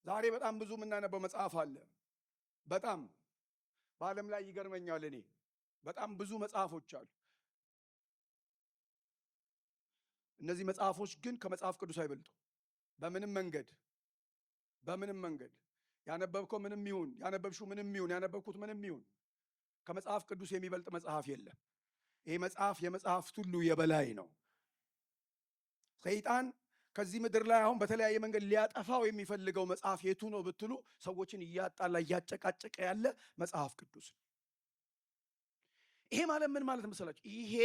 ዛሬ በጣም ብዙ የምናነበው መጽሐፍ አለ። በጣም በዓለም ላይ ይገርመኛል። እኔ በጣም ብዙ መጽሐፎች አሉ። እነዚህ መጽሐፎች ግን ከመጽሐፍ ቅዱስ አይበልጡ በምንም መንገድ ያነበብከው ምንም ይሁን ያነበብሽው ምንም ይሁን ያነበብኩት ምንም ይሁን ከመጽሐፍ ቅዱስ የሚበልጥ መጽሐፍ የለም። ይሄ መጽሐፍ የመጽሐፍት ሁሉ የበላይ ነው። ሰይጣን ከዚህ ምድር ላይ አሁን በተለያየ መንገድ ሊያጠፋው የሚፈልገው መጽሐፍ የቱ ነው ብትሉ ሰዎችን እያጣላ እያጨቃጨቀ ያለ መጽሐፍ ቅዱስ ነው። ይሄ ማለት ምን ማለት መሰላችሁ? ይሄ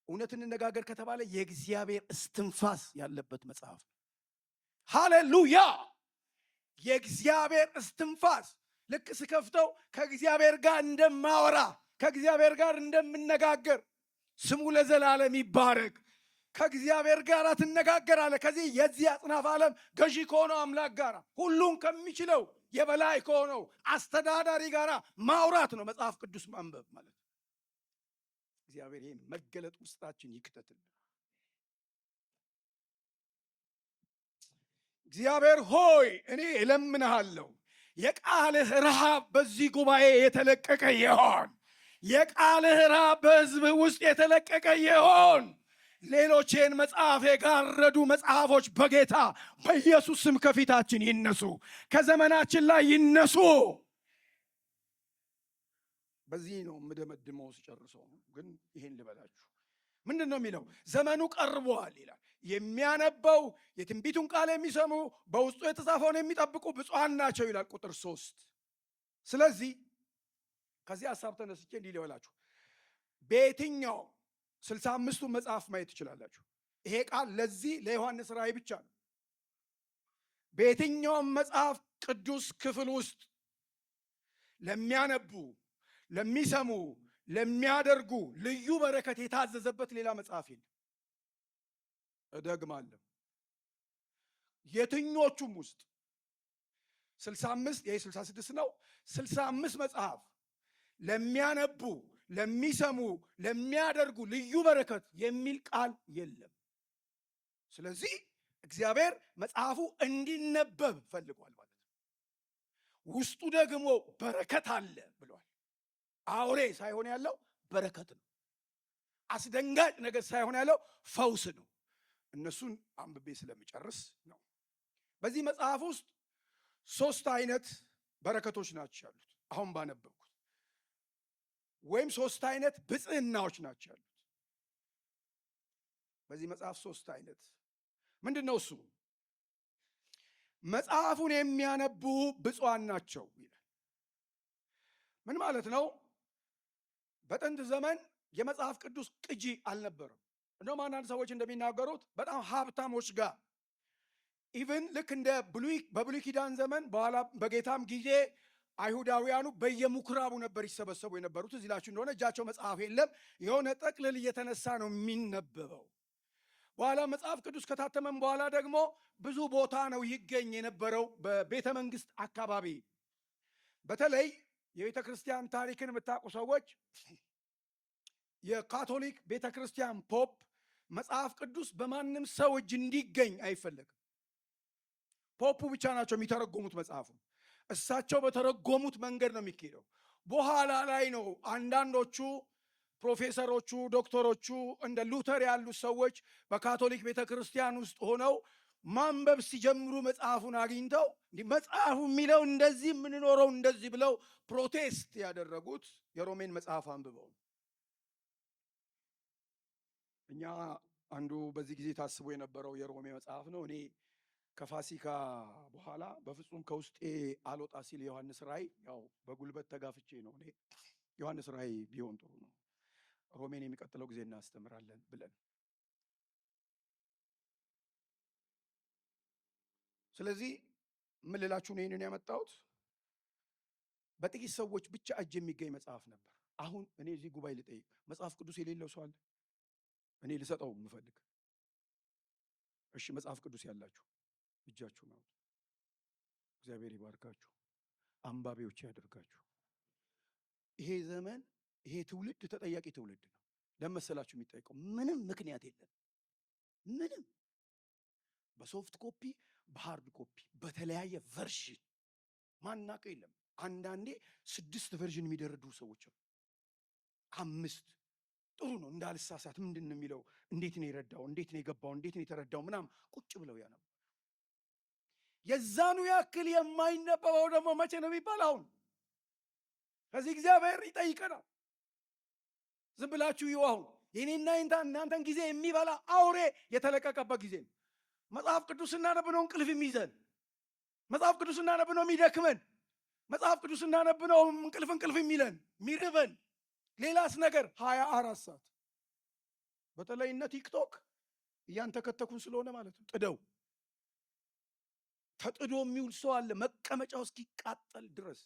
እውነት እንነጋገር ከተባለ የእግዚአብሔር እስትንፋስ ያለበት መጽሐፍ ነው። ሃሌሉያ! የእግዚአብሔር እስትንፋስ ልክ ስከፍተው ከእግዚአብሔር ጋር እንደማወራ ከእግዚአብሔር ጋር እንደምነጋገር ስሙ ለዘላለም ይባረክ። ከእግዚአብሔር ጋር ትነጋገራለህ። ከዚህ የዚህ አጽናፍ ዓለም ገዢ ከሆነው አምላክ ጋር ሁሉን ከሚችለው የበላይ ከሆነው አስተዳዳሪ ጋር ማውራት ነው መጽሐፍ ቅዱስ ማንበብ ማለት። እግዚአብሔር ይህን መገለጥ ውስጣችን ይክተትልን። እግዚአብሔር ሆይ እኔ እለምንሃለሁ፣ የቃልህ ረሃብ በዚህ ጉባኤ የተለቀቀ ይሆን። የቃልህ ረሃብ በሕዝብህ ውስጥ የተለቀቀ ይሆን። ሌሎችን መጽሐፍ የጋረዱ መጽሐፎች በጌታ በኢየሱስ ስም ከፊታችን ይነሱ፣ ከዘመናችን ላይ ይነሱ። በዚህ ነው የምደመድመው ስጨርሰው። ግን ይሄን ልበላችሁ፣ ምንድን ነው የሚለው? ዘመኑ ቀርቧል ይላል። የሚያነበው የትንቢቱን ቃል የሚሰሙ በውስጡ የተጻፈውን የሚጠብቁ ብፁዓን ናቸው ይላል ቁጥር 3። ስለዚህ ከዚህ ሀሳብ ተነስቼ እንዲህ ልበላችሁ፣ በየትኛው 65ቱ መጽሐፍ ማየት ትችላላችሁ። ይሄ ቃል ለዚህ ለዮሐንስ ራእይ ብቻ ነው። በየትኛውም መጽሐፍ ቅዱስ ክፍል ውስጥ ለሚያነቡ፣ ለሚሰሙ፣ ለሚያደርጉ ልዩ በረከት የታዘዘበት ሌላ መጽሐፍ የለም። እደግማለሁ፣ የትኞቹም ውስጥ 65 ይሄ 66 ነው። 65 መጽሐፍ ለሚያነቡ፣ ለሚሰሙ፣ ለሚያደርጉ ልዩ በረከት የሚል ቃል የለም። ስለዚህ እግዚአብሔር መጽሐፉ እንዲነበብ ፈልጓል ማለት ነው። ውስጡ ደግሞ በረከት አለ ብሏል። አውሬ ሳይሆን ያለው በረከት ነው። አስደንጋጭ ነገር ሳይሆን ያለው ፈውስ ነው። እነሱን አንብቤ ስለሚጨርስ ነው። በዚህ መጽሐፍ ውስጥ 3 አይነት በረከቶች ናቸው ያሉት። አሁን ባነበብኩት ወይም 3 አይነት ብጽዕናዎች ናቸው ያሉት በዚህ መጽሐፍ። 3 አይነት ምንድን ነው እሱ? መጽሐፉን የሚያነቡ ብፁዓን ናቸው ይላል። ምን ማለት ነው? በጥንት ዘመን የመጽሐፍ ቅዱስ ቅጂ አልነበረም። እንደውም አንዳንድ ሰዎች እንደሚናገሩት በጣም ሀብታሞች ጋር ኢቭን ልክ እንደ በብሉይ ኪዳን ዘመን በኋላ በጌታም ጊዜ አይሁዳውያኑ በየምኩራቡ ነበር ይሰበሰቡ የነበሩት። እዚህ ላችሁ እንደሆነ እጃቸው መጽሐፍ የለም፣ የሆነ ጠቅልል እየተነሳ ነው የሚነበበው። በኋላ መጽሐፍ ቅዱስ ከታተመም በኋላ ደግሞ ብዙ ቦታ ነው ይገኝ የነበረው በቤተ መንግስት አካባቢ። በተለይ የቤተ ክርስቲያን ታሪክን የምታውቁ ሰዎች የካቶሊክ ቤተ ክርስቲያን ፖፕ መጽሐፍ ቅዱስ በማንም ሰው እጅ እንዲገኝ አይፈለግም። ፖፑ ብቻ ናቸው የሚተረጎሙት መጽሐፉን። እሳቸው በተረጎሙት መንገድ ነው የሚካሄደው። በኋላ ላይ ነው አንዳንዶቹ ፕሮፌሰሮቹ፣ ዶክተሮቹ እንደ ሉተር ያሉ ሰዎች በካቶሊክ ቤተ ክርስቲያን ውስጥ ሆነው ማንበብ ሲጀምሩ መጽሐፉን አግኝተው እንዲህ መጽሐፉ የሚለው እንደዚህ የምንኖረው እንደዚህ ብለው ፕሮቴስት ያደረጉት የሮሜን መጽሐፍ አንብበው። እኛ አንዱ በዚህ ጊዜ ታስቦ የነበረው የሮሜ መጽሐፍ ነው። እኔ ከፋሲካ በኋላ በፍጹም ከውስጤ አልወጣ ሲል ዮሐንስ ራእይ፣ ያው በጉልበት ተጋፍቼ ነው። እኔ ዮሐንስ ራእይ ቢሆን ጥሩ ነው፣ ሮሜን የሚቀጥለው ጊዜ እናስተምራለን ብለን። ስለዚህ ምን ልላችሁ ነው ይህንን ያመጣሁት? በጥቂት ሰዎች ብቻ እጅ የሚገኝ መጽሐፍ ነበር። አሁን እኔ እዚህ ጉባኤ ልጠይቅ፣ መጽሐፍ ቅዱስ የሌለው ሰው አለ? እኔ ልሰጠው የምፈልግ። እሺ፣ መጽሐፍ ቅዱስ ያላችሁ እጃችሁ ነው። እግዚአብሔር ይባርካችሁ፣ አንባቢዎች ያደርጋችሁ። ይሄ ዘመን ይሄ ትውልድ ተጠያቂ ትውልድ ነው። ለመሰላችሁ የሚጠይቀው ምንም ምክንያት የለም። ምንም በሶፍት ኮፒ፣ በሃርድ ኮፒ፣ በተለያየ ቨርዥን ማናቀው የለም። አንዳንዴ 6 ቨርዥን የሚደረድሩ ሰዎች አሉ። 5 ጥሩ ነው እንዳልሳሳት። ምንድን ነው የሚለው? እንዴት ነው የረዳው? እንዴት ነው የገባው? እንዴት ነው የተረዳው? ምናምን ቁጭ ብለው ያነቡ። የዛኑ ያክል የማይነበበው ደግሞ መቼ ነው የሚባል? አሁን ከዚህ እግዚአብሔር ይጠይቀናል። ዝም ብላችሁ ይው። አሁን የኔና እናንተን ጊዜ የሚበላ አውሬ የተለቀቀበት ጊዜ ነው። መጽሐፍ ቅዱስ ስናነብ ነው እንቅልፍ የሚይዘን። መጽሐፍ ቅዱስ ስናነብ ነው የሚደክመን። መጽሐፍ ቅዱስ ስናነብ ነው እንቅልፍ የሚለን የሚርበን። ሌላስ ነገር 24 ሰዓት በተለይ እነ ቲክቶክ እያንተከተኩን ስለሆነ ማለት ነው። ተጥዶ የሚውል ሰው አለ መቀመጫው እስኪቃጠል ድረስ።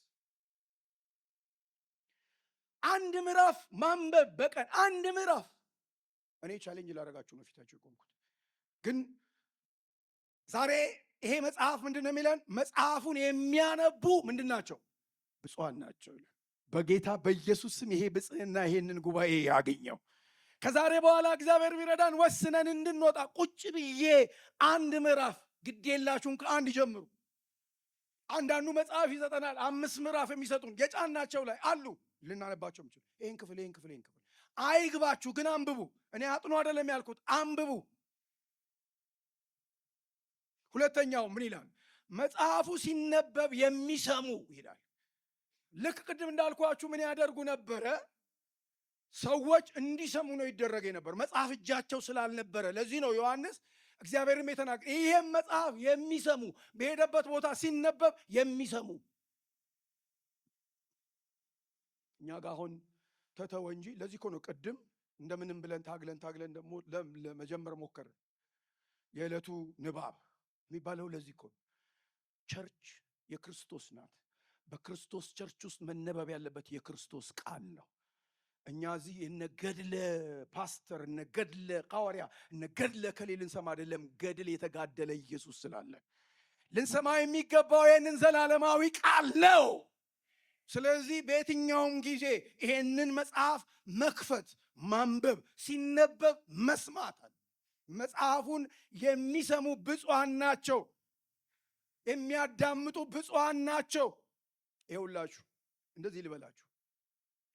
አንድ ምዕራፍ ማንበብ በቀን 1 ምዕራፍ። እኔ ቻሌንጅ ላደርጋችሁ ነው ፊታችሁ የቆምኩት። ግን ዛሬ ይሄ መጽሐፍ ምንድን ነው የሚለን? መጽሐፉን የሚያነቡ ምንድን ናቸው? ብፁዓን ናቸው ይላል። በጌታ በኢየሱስ ስም ይሄ ብጽዕና ይሄንን ጉባኤ ያገኘው። ከዛሬ በኋላ እግዚአብሔር ቢረዳን ወስነን እንድንወጣ ቁጭ ብዬ 1 ምዕራፍ ግድ የላችሁም ከ1 ጀምሩ። አንዳንዱ መጽሐፍ ይሰጠናል 5 ምዕራፍ የሚሰጡን የጫናቸው ላይ አሉ ልናነባቸው ምችል። ይህን ክፍል አይግባችሁ ግን አንብቡ። እኔ አጥኑ አይደለም ያልኩት፣ አንብቡ። ሁለተኛው ምን ይላል? መጽሐፉ ሲነበብ የሚሰሙ ይላል። ልክ ቅድም እንዳልኳችሁ ምን ያደርጉ ነበረ? ሰዎች እንዲሰሙ ነው ይደረገ ነበር። መጽሐፍ እጃቸው ስላልነበረ። ለዚህ ነው ዮሐንስ እግዚአብሔርም የተናገረ ይሄም መጽሐፍ የሚሰሙ በሄደበት ቦታ ሲነበብ የሚሰሙ። እኛ ጋር አሁን ተተወ እንጂ ለዚህ እኮ ነው ቅድም እንደምንም ብለን ታግለን ደግሞ ለመጀመር ሞከርን። የዕለቱ ንባብ የሚባለው ለዚህ እኮ ቸርች የክርስቶስ ናት። በክርስቶስ ቸርች ውስጥ መነበብ ያለበት የክርስቶስ ቃል ነው። እኛ እዚህ እነ ገድለ ፓስተር እነ ገድለ ሐዋርያ እነ ገድለ ከሌ ልንሰማ አይደለም። ገድል የተጋደለ ኢየሱስ ስላለ ልንሰማ የሚገባው ይህንን ዘላለማዊ ቃል ነው። ስለዚህ በየትኛውም ጊዜ ይሄንን መጽሐፍ መክፈት፣ ማንበብ፣ ሲነበብ መስማት አለ። መጽሐፉን የሚሰሙ ብፁዓን ናቸው፣ የሚያዳምጡ ብፁዓን ናቸው። ይኸውላችሁ እንደዚህ ልበላችሁ፣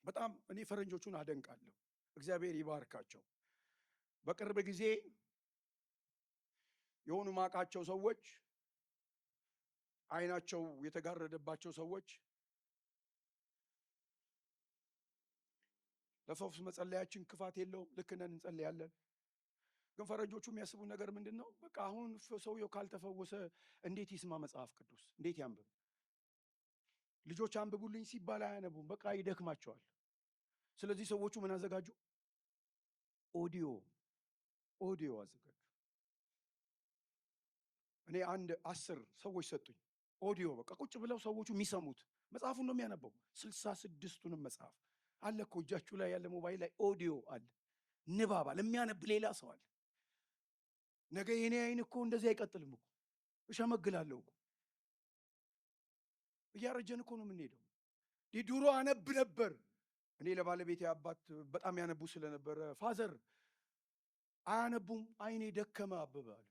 በጣም እኔ ፈረንጆቹን አደንቃለሁ፣ እግዚአብሔር ይባርካቸው። በቅርብ ጊዜ የሆኑ ማቃቸው ሰዎች፣ አይናቸው የተጋረደባቸው ሰዎች ለፈውስ መጸለያችን ክፋት የለውም፣ ልክ ነን፣ እንጸልያለን። ግን ፈረንጆቹ የሚያስቡ ነገር ምንድን ነው? በቃ አሁን ሰውየው ካልተፈወሰ እንዴት ይስማ መጽሐፍ ቅዱስ? እንዴት ያንብብ? ልጆች አንብቡልኝ ሲባል አያነቡም፣ በቃ ይደክማቸዋል። ስለዚህ ሰዎቹ ምን አዘጋጁ? ኦዲዮ አዘጋጁ። እኔ አንድ 10 ሰዎች ሰጡኝ ኦዲዮ። በቃ ቁጭ ብለው ሰዎቹ የሚሰሙት መጽሐፉን ነው የሚያነበው። 66ቱንም መጽሐፍ አለ እኮ እጃችሁ ላይ ያለ ሞባይል ላይ ኦዲዮ አለ፣ ንባብ አለ፣ የሚያነብ ሌላ ሰው አለ። ነገ የኔ አይን እኮ እንደዚህ አይቀጥልም እኮ፣ እሸመግላለሁ እኮ፣ እያረጀን እኮ ነው የምንሄደው። ድሮ አነብ ነበር። እኔ ለባለቤቴ አባት በጣም ያነቡ ስለነበረ ፋዘር አያነቡም፣ አይኔ ደከመ አበበ አለ።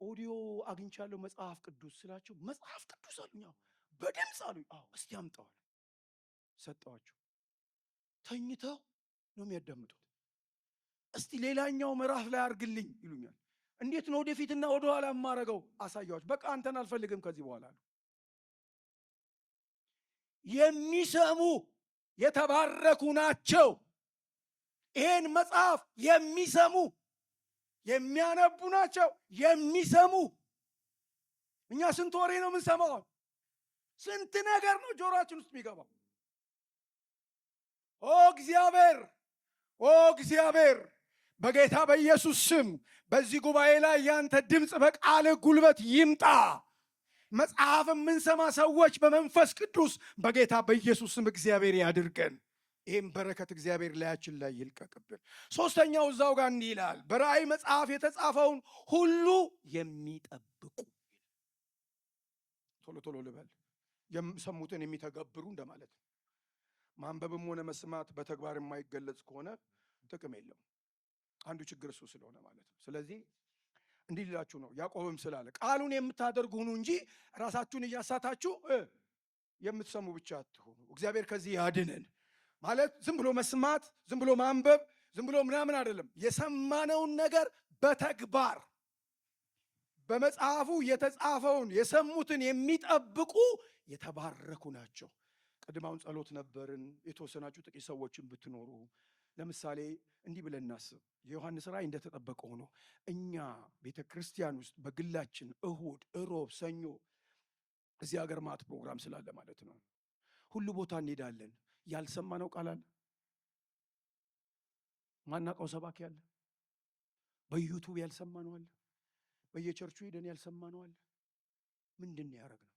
ኦዲዮ አግኝቻለሁ መጽሐፍ ቅዱስ ስላቸው መጽሐፍ ቅዱስ አሉኝ። በድምፅ አሉኝ። እስቲ አምጣዋል። ሰጠዋቸው። ተኝተው ነው የሚያዳምጡት። እስቲ ሌላኛው ምዕራፍ ላይ አርግልኝ ይሉኛል። እንዴት ነው ወደፊትና ወደኋላ የማረገው? አሳያዎች። በቃ አንተን አልፈልግም ከዚህ በኋላ ነው። የሚሰሙ የተባረኩ ናቸው። ይሄን መጽሐፍ የሚሰሙ የሚያነቡ ናቸው። የሚሰሙ እኛ ስንት ወሬ ነው የምንሰማው? ስንት ነገር ነው ጆሮአችን ውስጥ የሚገባው። እግዚአብሔር በጌታ በኢየሱስ ስም በዚህ ጉባኤ ላይ ያንተ ድምፅ በቃል ጉልበት ይምጣ። መጽሐፍ የምንሰማ ሰዎች በመንፈስ ቅዱስ በጌታ በኢየሱስ ስም እግዚአብሔር ያድርገን። ይህም በረከት እግዚአብሔር ላያችን ላይ ይልቀቅብን። ሶስተኛው እዛው ጋር እንዲህ ይላል፣ በራእይ መጽሐፍ የተጻፈውን ሁሉ የሚጠብቁ። ቶሎ ልበል፣ የሰሙትን የሚተገብሩ እንደማለት ነው። ማንበብም ሆነ መስማት በተግባር የማይገለጽ ከሆነ ጥቅም የለው። አንዱ ችግር እሱ ስለሆነ ማለት ነው። ስለዚህ እንዲህ ሊላችሁ ነው፣ ያዕቆብም ስላለ ቃሉን የምታደርጉ ሁኑ እንጂ ራሳችሁን እያሳታችሁ የምትሰሙ ብቻ አትሁኑ። እግዚአብሔር ከዚህ ያድነን። ማለት ዝም ብሎ መስማት፣ ዝም ብሎ ማንበብ፣ ዝም ብሎ ምናምን አይደለም። የሰማነውን ነገር በተግባር በመጽሐፉ የተጻፈውን የሰሙትን የሚጠብቁ የተባረኩ ናቸው። ቅድማውን ጸሎት ነበርን። የተወሰናችሁ ጥቂት ሰዎችን ብትኖሩ ለምሳሌ እንዲህ ብለን እናስብ። የዮሐንስ ራእይ እንደተጠበቀ ሆኖ እኛ ቤተ ክርስቲያን ውስጥ በግላችን እሁድ፣ እሮብ፣ ሰኞ እዚህ ሀገር ማት ፕሮግራም ስላለ ማለት ነው ሁሉ ቦታ እንሄዳለን። ያልሰማነው ቃል አለ፣ ማናውቀው ሰባኪ አለ፣ በዩቱብ ያልሰማነው አለ፣ በየቸርቹ ሄደን ያልሰማነው አለ። ምንድን ነው ያደረግነው?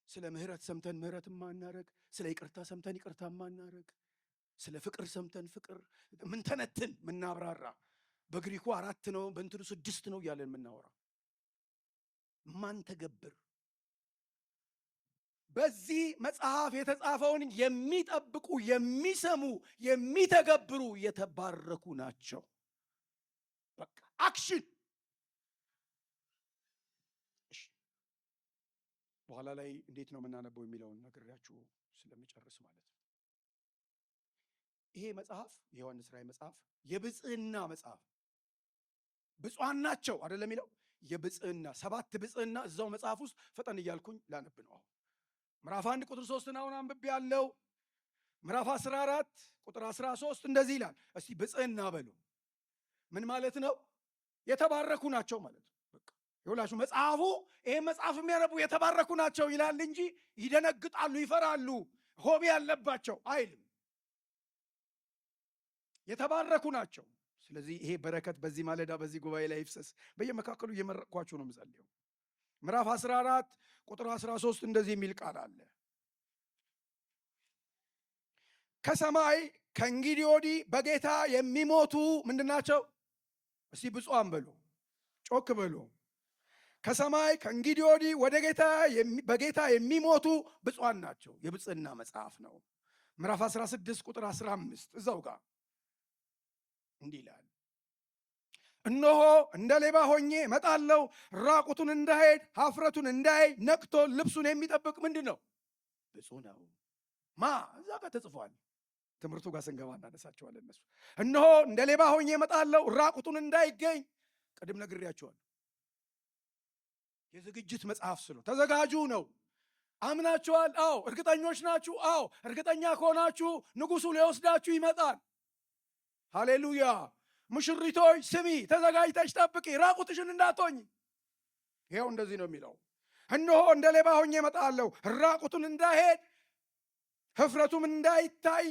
ስለ ምህረት ሰምተን ምህረት ማናረግ፣ ስለ ይቅርታ ሰምተን ይቅርታ ማናረግ፣ ስለ ፍቅር ሰምተን ፍቅር ምን ተነትን ምናብራራ፣ በግሪኩ 4 ነው በእንትኑ 6 ነው እያለን የምናወራ ማን ተገብር። በዚህ መጽሐፍ የተጻፈውን የሚጠብቁ የሚሰሙ የሚተገብሩ የተባረኩ ናቸው። በቃ አክሽን። በኋላ ላይ እንዴት ነው የምናነበው የሚለውን ነግሬያችሁ ስለምጨርስ ማለት ነው። ይሄ መጽሐፍ የዮሐንስ ራእይ መጽሐፍ የብጽዕና መጽሐፍ፣ ብፁዓን ናቸው አይደለም የሚለው የብጽዕና 7 ብጽዕና እዛው መጽሐፍ ውስጥ ፈጠን እያልኩኝ ላነብ ነው። ምዕራፍ 1 ቁጥር 3 አሁን አንብቤ ያለው ምዕራፍ 14 ቁጥር 13 እንደዚህ ይላል። እስቲ ብጽዕና በሉ። ምን ማለት ነው? የተባረኩ ናቸው ማለት ነው። በቃ ይኸውላችሁ መጽሐፉ ይሄን መጽሐፍ የሚያነቡ የተባረኩ ናቸው ይላል እንጂ ይደነግጣሉ፣ ይፈራሉ፣ ሆቢ ያለባቸው አይልም። የተባረኩ ናቸው። ስለዚህ ይሄ በረከት በዚህ ማለዳ በዚህ ጉባኤ ላይ ይፍሰስ። በየመካከሉ እየመረቅኳችሁ ነው የምጸልየው። ምዕራፍ 14 ቁጥር 13 እንደዚህ የሚል ቃል አለ። ከሰማይ ከእንግዲህ ወዲህ በጌታ የሚሞቱ ምንድናቸው? እስቲ ብፁዓን በሉ፣ ጮክ በሉ። ከሰማይ ከእንግዲህ ወዲህ በጌታ የሚሞቱ ብፁዓን ናቸው። የብጽዕና መጽሐፍ ነው። ምዕራፍ 16 ቁጥር 15 እዛው ጋር እንዲህ ይላል፣ እነሆ እንደ ሌባ ሆኜ እመጣለሁ፣ ራቁቱን እንዳይሄድ ኀፍረቱን እንዳያይ ነቅቶ ልብሱን የሚጠብቅ ምንድን ነው? ብፁዕ ነው። ማ እዛ ጋር ተጽፏል። ትምህርቱ ጋር ስንገባ እናነሳቸዋለን። እነሱ እነሆ እንደ ሌባ ሆኜ እመጣለሁ፣ ራቁቱን እንዳይገኝ። ቅድም ነግሬያቸዋለሁ። የዝግጅት መጽሐፍ ስለ ተዘጋጁ ነው። አምናችኋል? አዎ። እርግጠኞች ናችሁ? አዎ። እርግጠኛ ከሆናችሁ ንጉሡ ሊወስዳችሁ ይመጣል። ሃሌሉያ። ሙሽሪቶች ስሚ፣ ተዘጋጅተሽ ጠብቂ፣ ራቁትሽን እንዳትሆኝ። ይኸው እንደዚህ ነው የሚለው፣ እነሆ እንደ ሌባ ሆኜ እመጣለሁ፣ ራቁቱን እንዳይሄድ ኅፍረቱም እንዳይታይ።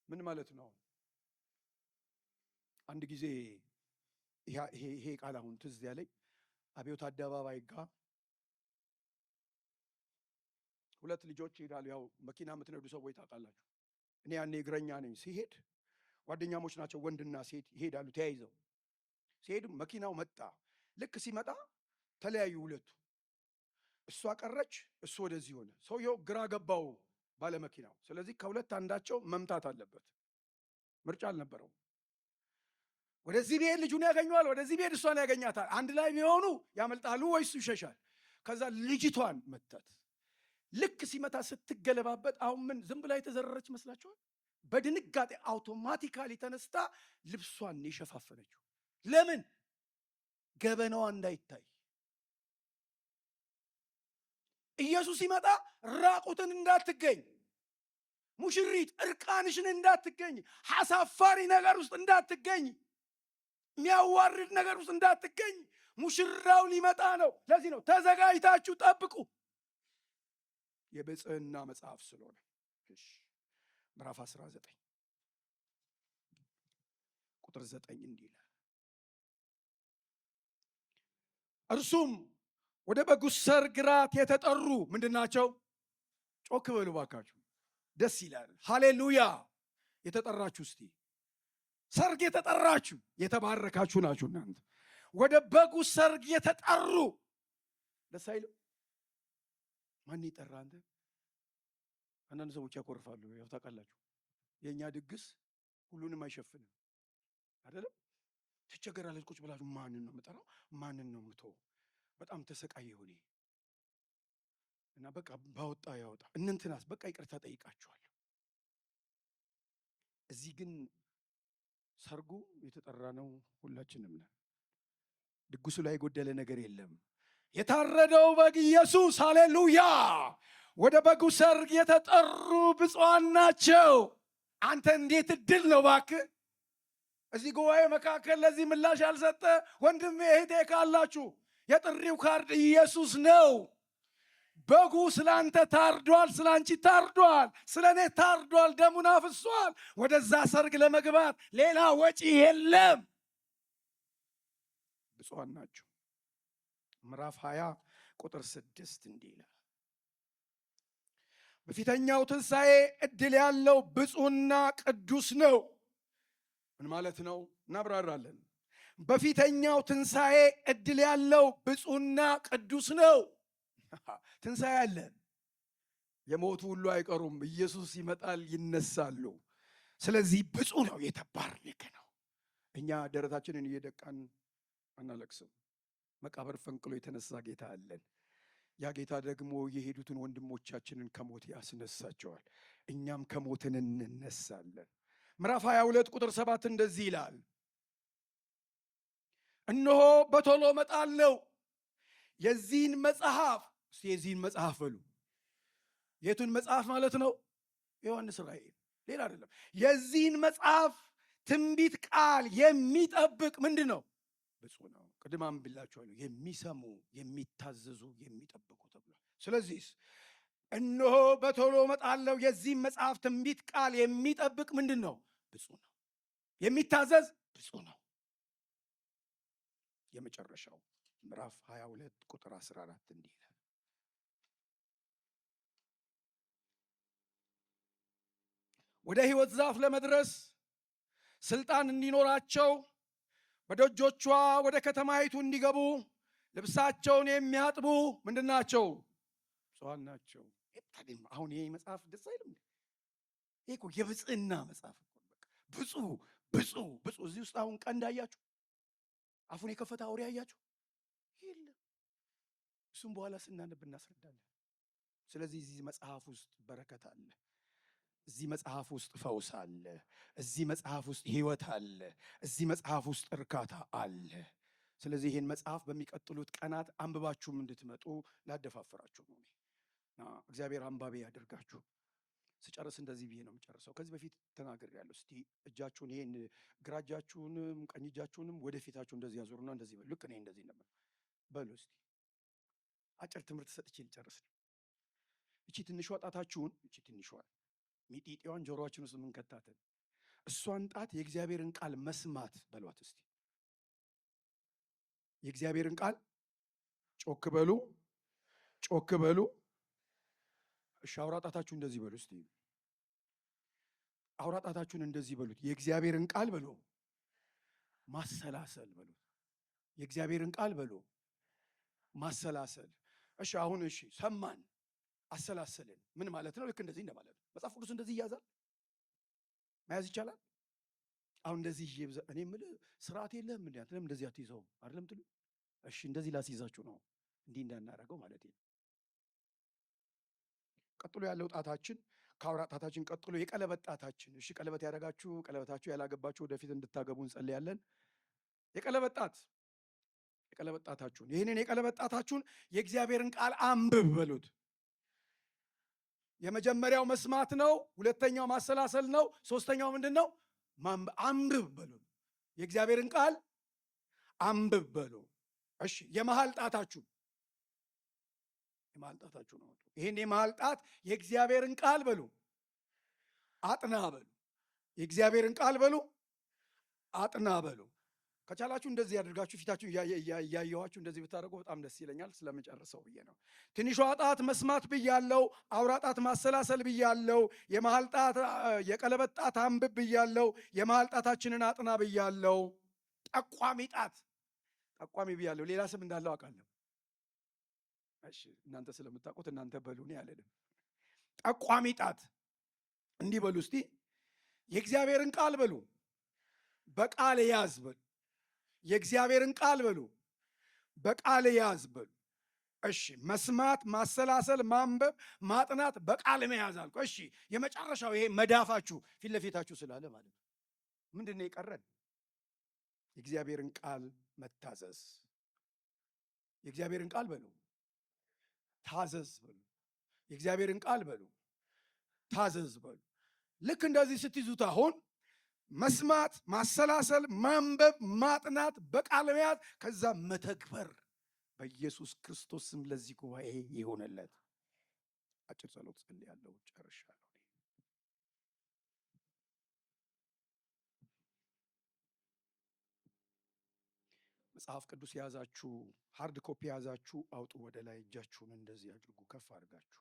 ምን ማለት ነው? አንድ ጊዜ ይሄ ቃል አሁን ትዝ ያለኝ አብዮት አደባባይ ጋር 2 ልጆች ይሄዳሉ። ያው መኪና የምትነዱ ሰዎች ታውቃላችሁ። እኔ ያኔ እግረኛ ነኝ። ሲሄድ ጓደኛሞች ናቸው፣ ወንድና ሴት ይሄዳሉ ተያይዘው። ሲሄዱ መኪናው መጣ። ልክ ሲመጣ ተለያዩ ሁለቱ። እሷ ቀረች፣ እሱ ወደዚህ ሆነ። ሰውየው ግራ ገባው ባለመኪናው። ስለዚህ ከሁለት አንዳቸው መምታት አለበት። ምርጫ አልነበረው። ወደዚህ ቢሄድ ልጁን ያገኘዋል፣ ወደዚህ ቢሄድ እሷን ያገኛታል። አንድ ላይ ቢሆኑ ያመልጣሉ ወይስ ይሸሻል? ከዛ ልጅቷን መታት። ልክ ሲመታ ስትገለባበት፣ አሁን ምን ዝም ብላ የተዘረረች መስላችኋል? በድንጋጤ አውቶማቲካሊ ተነስታ ልብሷን የሸፋፈነችው። ለምን? ገበናዋ እንዳይታይ። ኢየሱስ ሲመጣ ራቁትን እንዳትገኝ፣ ሙሽሪት እርቃንሽን እንዳትገኝ፣ አሳፋሪ ነገር ውስጥ እንዳትገኝ፣ የሚያዋርድ ነገር ውስጥ እንዳትገኝ። ሙሽራው ሊመጣ ነው። ለዚህ ነው ተዘጋጅታችሁ ጠብቁ። የብጽዕና መጽሐፍ ስለሆነ ምዕራፍ 19 ቁጥር 9 እንዲህ ይላል፣ እርሱም ወደ በጉ ሰርግ ራት የተጠሩ ምንድናቸው? ጮክ በሉ ባካችሁ፣ ደስ ይላል። ሃሌሉያ። የተጠራችሁ እስቲ ሰርግ የተጠራችሁ የተባረካችሁ ናችሁ እናንተ። ወደ በጉ ሰርግ የተጠሩ ደስ አይልም? ማን ይጠራ? አንተ አንዳንድ ሰዎች ያኮርፋሉ። ያው ታውቃላችሁ፣ የእኛ ድግስ ሁሉንም አይሸፍንም አይደለም። ትቸገራለች። ቁጭ ብላችሁ ማንን ነው የምጠራው? ማንን ነው የምተው? በጣም ተሰቃየ ሆኔ እና በቃ ባወጣ ያወጣ እንንትናስ በቃ ይቅርታ ጠይቃችኋለሁ። እዚህ ግን ሰርጉ የተጠራ ነው፣ ሁላችንም ነን። ድግሱ ላይ የጎደለ ነገር የለም። የታረደው በግ ኢየሱስ፣ ሃሌሉያ። ወደ በጉ ሰርግ የተጠሩ ብፁዓን ናቸው። አንተ እንዴት እድል ነው እባክህ። እዚህ ጉባኤ መካከል ለዚህ ምላሽ ያልሰጠ ወንድሜ እህቴ ካላችሁ የጥሪው ካርድ ኢየሱስ ነው። በጉ ስለ አንተ ታርዷል፣ ስለ አንቺ ታርዷል፣ ስለ እኔ ታርዷል፣ ደሙን አፍሷል። ወደዛ ሰርግ ለመግባት ሌላ ወጪ የለም። ብፁዓን ናቸው። ምዕራፍ 20 ቁጥር 6 እንዲህ ይላል፣ በፊተኛው ትንሣኤ ዕድል ያለው ብፁዕና ቅዱስ ነው። ምን ማለት ነው? እናብራራለን። በፊተኛው ትንሣኤ ዕድል ያለው ብፁዕና ቅዱስ ነው። ትንሣኤ አለ። የሞቱ ሁሉ አይቀሩም። ኢየሱስ ይመጣል፣ ይነሳሉ። ስለዚህ ብፁዕ ነው፣ የተባረከ ነው። እኛ ደረታችንን እየደቃን አናለቅስም። መቃብር ፈንቅሎ የተነሳ ጌታ አለን። ያ ጌታ ደግሞ የሄዱትን ወንድሞቻችንን ከሞት ያስነሳቸዋል። እኛም ከሞትን እንነሳለን። ምዕራፍ 22 ቁጥር 7 እንደዚህ ይላል፣ እነሆ በቶሎ እመጣለሁ። የዚህን መጽሐፍ እስቲ የዚህን መጽሐፍ በሉ። የቱን መጽሐፍ ማለት ነው? ዮሐንስ ራእይ፣ ሌላ አይደለም። የዚህን መጽሐፍ ትንቢት ቃል የሚጠብቅ ምንድን ነው? ብፁዕ ነው። ቅድም አንብላችኋለሁ። የሚሰሙ የሚታዘዙ የሚጠብቁ ተብሏል። ስለዚህ እነሆ በቶሎ እመጣለሁ፣ የዚህን መጽሐፍ ትንቢት ቃል የሚጠብቅ ምንድን ነው? ብፁዕ ነው። የሚታዘዝ ብፁዕ ነው። የመጨረሻው ምዕራፍ 22 ቁጥር 14 እንዲህ ይላል፣ ወደ ሕይወት ዛፍ ለመድረስ ስልጣን እንዲኖራቸው በደጆቿ ወደ ከተማይቱ እንዲገቡ ልብሳቸውን የሚያጥቡ ምንድን ናቸው? ብፁዓን ናቸው። አሁን ይሄ መጽሐፍ ደስ አይልም? ይሄ እኮ የብፅዕና መጽሐፍ እኮ። በቃ ብፁዕ ብፁዕ ብፁዕ። እዚህ ውስጥ አሁን ቀንድ አያችሁ? አፉን የከፈተ አውሬ አያችሁ? የለም። እሱም በኋላ ስናነብ እናስረዳለን። ስለዚህ እዚህ መጽሐፍ ውስጥ በረከት አለ። እዚህ መጽሐፍ ውስጥ ፈውስ አለ። እዚህ መጽሐፍ ውስጥ ሕይወት አለ። እዚህ መጽሐፍ ውስጥ እርካታ አለ። ስለዚህ ይህን መጽሐፍ በሚቀጥሉት ቀናት አንብባችሁም እንድትመጡ ላደፋፍራችሁ ነው። እግዚአብሔር አንባቢ ያደርጋችሁ። ስጨርስ እንደዚህ ብዬ ነው የምጨርሰው። ከዚህ በፊት ተናግሬያለሁ። እስቲ እጃችሁን ይሄን ግራ እጃችሁንም ቀኝ እጃችሁንም ወደፊታችሁ እንደዚህ ያዞሩና እንደዚህ በሉ። ልክ እኔ እንደዚህ ነበር በሉ። እስቲ አጭር ትምህርት ሰጥቼ ልጨርስ ነው። እቺ ትንሿ ጣታችሁን እቺ ትንሿ ሚጢጢዋን ጆሮአችን ውስጥ የምንከታተል እሷን ጣት የእግዚአብሔርን ቃል መስማት በሏት። እስቲ የእግዚአብሔርን ቃል ጮክ በሉ፣ ጮክ በሉ። እሺ አውራ ጣታችሁ እንደዚህ በሉ። እስቲ አውራ ጣታችሁን እንደዚህ በሉት። የእግዚአብሔርን ቃል በሉ ማሰላሰል በሉት። የእግዚአብሔርን ቃል በሉ ማሰላሰል። እሺ አሁን እሺ ሰማን፣ አሰላሰልን። ምን ማለት ነው? ልክ እንደዚህ እንደማለት ነው። መጽሐፍ ቅዱስ እንደዚህ ይያዛል፣ መያዝ ይቻላል። አሁን እንደዚህ እኔ የምልህ ስርዓት የለህም እንዴ? አንተም እንደዚህ አትይዘውም አይደለም ትሉ? እሺ እንደዚህ ላስይዛችሁ ነው፣ እንዲህ እንዳናረገው ማለት ነው። ቀጥሎ ያለው ጣታችን ከአውራ ጣታችን ቀጥሎ የቀለበት ጣታችን። እሺ ቀለበት ያደረጋችሁ ቀለበታችሁ ያላገባችሁ ወደፊት እንድታገቡ እንጸልያለን። የቀለበት ጣት የቀለበት ጣታችሁን ይህንን የቀለበት ጣታችሁን የእግዚአብሔርን ቃል አንብብ በሉት። የመጀመሪያው መስማት ነው። ሁለተኛው ማሰላሰል ነው። ሶስተኛው ምንድን ነው? አንብብ በሉ። የእግዚአብሔርን ቃል አንብብ በሉ። እሺ የመሃል ጣታችሁ የመሃል ጣታችሁ ነው። ይሄን የመሃል ጣት የእግዚአብሔርን ቃል በሉ አጥና በሉ። የእግዚአብሔርን ቃል በሉ አጥና በሉ። ከቻላችሁ እንደዚህ ያደርጋችሁ ፊታችሁ እያየኋችሁ እንደዚህ ብታደርጉ በጣም ደስ ይለኛል። ስለመጨረሰው ብዬ ነው። ትንሿ ጣት መስማት ብያለው። አውራ ጣት ማሰላሰል ብያለው። የመሃል ጣት የቀለበት ጣት አንብብ ብያለው። የመሃል ጣታችንን አጥና ብያለው። ጠቋሚ ጣት ጠቋሚ ብያለው። ሌላ ስም እንዳለው አውቃለሁ። እሺ እናንተ ስለምታውቁት እናንተ በሉ፣ እኔ አልልም። ጠቋሚ ጣት እንዲህ በሉ እስቲ። የእግዚአብሔርን ቃል በሉ በቃል ያዝ በሉ። የእግዚአብሔርን ቃል በሉ በቃል ያዝ በሉ። እሺ መስማት፣ ማሰላሰል፣ ማንበብ፣ ማጥናት፣ በቃል መያዝ አልኩ። እሺ የመጨረሻው ይሄ መዳፋችሁ ፊት ለፊታችሁ ስላለ ማለት ነው። ምንድን ነው የቀረን? የእግዚአብሔርን ቃል መታዘዝ። የእግዚአብሔርን ቃል በሉ ታዘዝ በሉ። የእግዚአብሔርን ቃል በሉ ታዘዝ በሉ። ልክ እንደዚህ ስትይዙት አሁን መስማት፣ ማሰላሰል፣ ማንበብ፣ ማጥናት፣ በቃል መያዝ፣ ከዛ መተግበር በኢየሱስ ክርስቶስ ስም ለዚህ ጉባኤ ይሆንለት። አጭር ጸሎት ጸልያለሁ፣ ጨርሻለሁ። መጽሐፍ ቅዱስ የያዛችሁ ሃርድ ኮፒ የያዛችሁ አውጡ፣ ወደ ላይ እጃችሁን እንደዚህ አድርጉ፣ ከፍ አድርጋችሁ።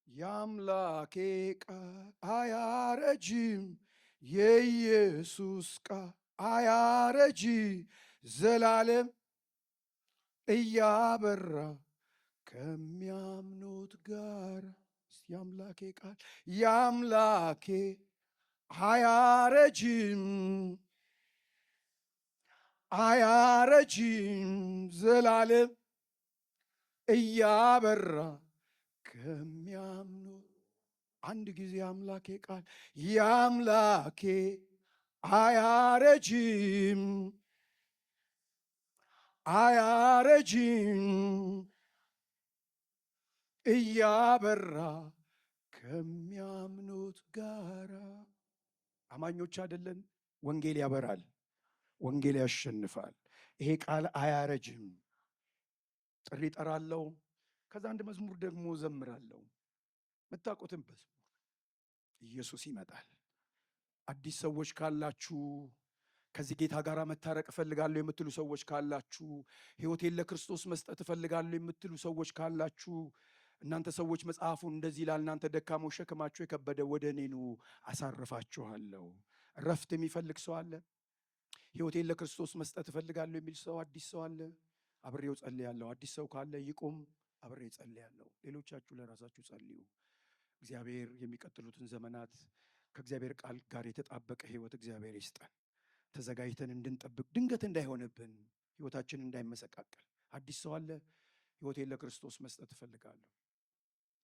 የአምላኬ ቃል አያረጅም፣ የኢየሱስ ቃል አያረጅ፣ ዘላለም እያበራ ከሚያምኑት ጋር። የአምላኬ ቃል የአምላኬ አያረጅም አያረጅም ዘላለም እያበራ ከሚያምኑ። አንድ ጊዜ አምላኬ ቃል የአምላኬ አያረጅም አያረጅም እያበራ ከሚያምኑት ጋራ። አማኞች አይደለን? ወንጌል ያበራል፣ ወንጌል ያሸንፋል። ይሄ ቃል አያረጅም። ጥሪ ጠራለው። ከዛ አንድ መዝሙር ደግሞ ዘምራለሁ። የምታውቁትን መዝሙር ኢየሱስ ይመጣል። አዲስ ሰዎች ካላችሁ፣ ከዚህ ጌታ ጋር መታረቅ እፈልጋለሁ የምትሉ ሰዎች ካላችሁ፣ ሕይወቴን ለክርስቶስ መስጠት እፈልጋለሁ የምትሉ ሰዎች ካላችሁ፣ እናንተ ሰዎች መጽሐፉን እንደዚህ ይላል፣ እናንተ ደካሞች ሸክማችሁ የከበደ ወደ እኔ ኑ አሳርፋችኋለሁ። እረፍት የሚፈልግ ሰው አለ? ሕይወቴን ለክርስቶስ መስጠት እፈልጋለሁ የሚል ሰው አዲስ ሰው አለ? አብሬው ጸልያለሁ። አዲስ ሰው ካለ ይቁም፣ አብሬ ጸልያለሁ። ሌሎቻችሁ ለራሳችሁ ጸልዩ። እግዚአብሔር የሚቀጥሉትን ዘመናት ከእግዚአብሔር ቃል ጋር የተጣበቀ ሕይወት እግዚአብሔር ይስጠን። ተዘጋጅተን እንድንጠብቅ፣ ድንገት እንዳይሆንብን፣ ሕይወታችን እንዳይመሰቃቀል። አዲስ ሰው አለ? ሕይወቴን ለክርስቶስ መስጠት እፈልጋለሁ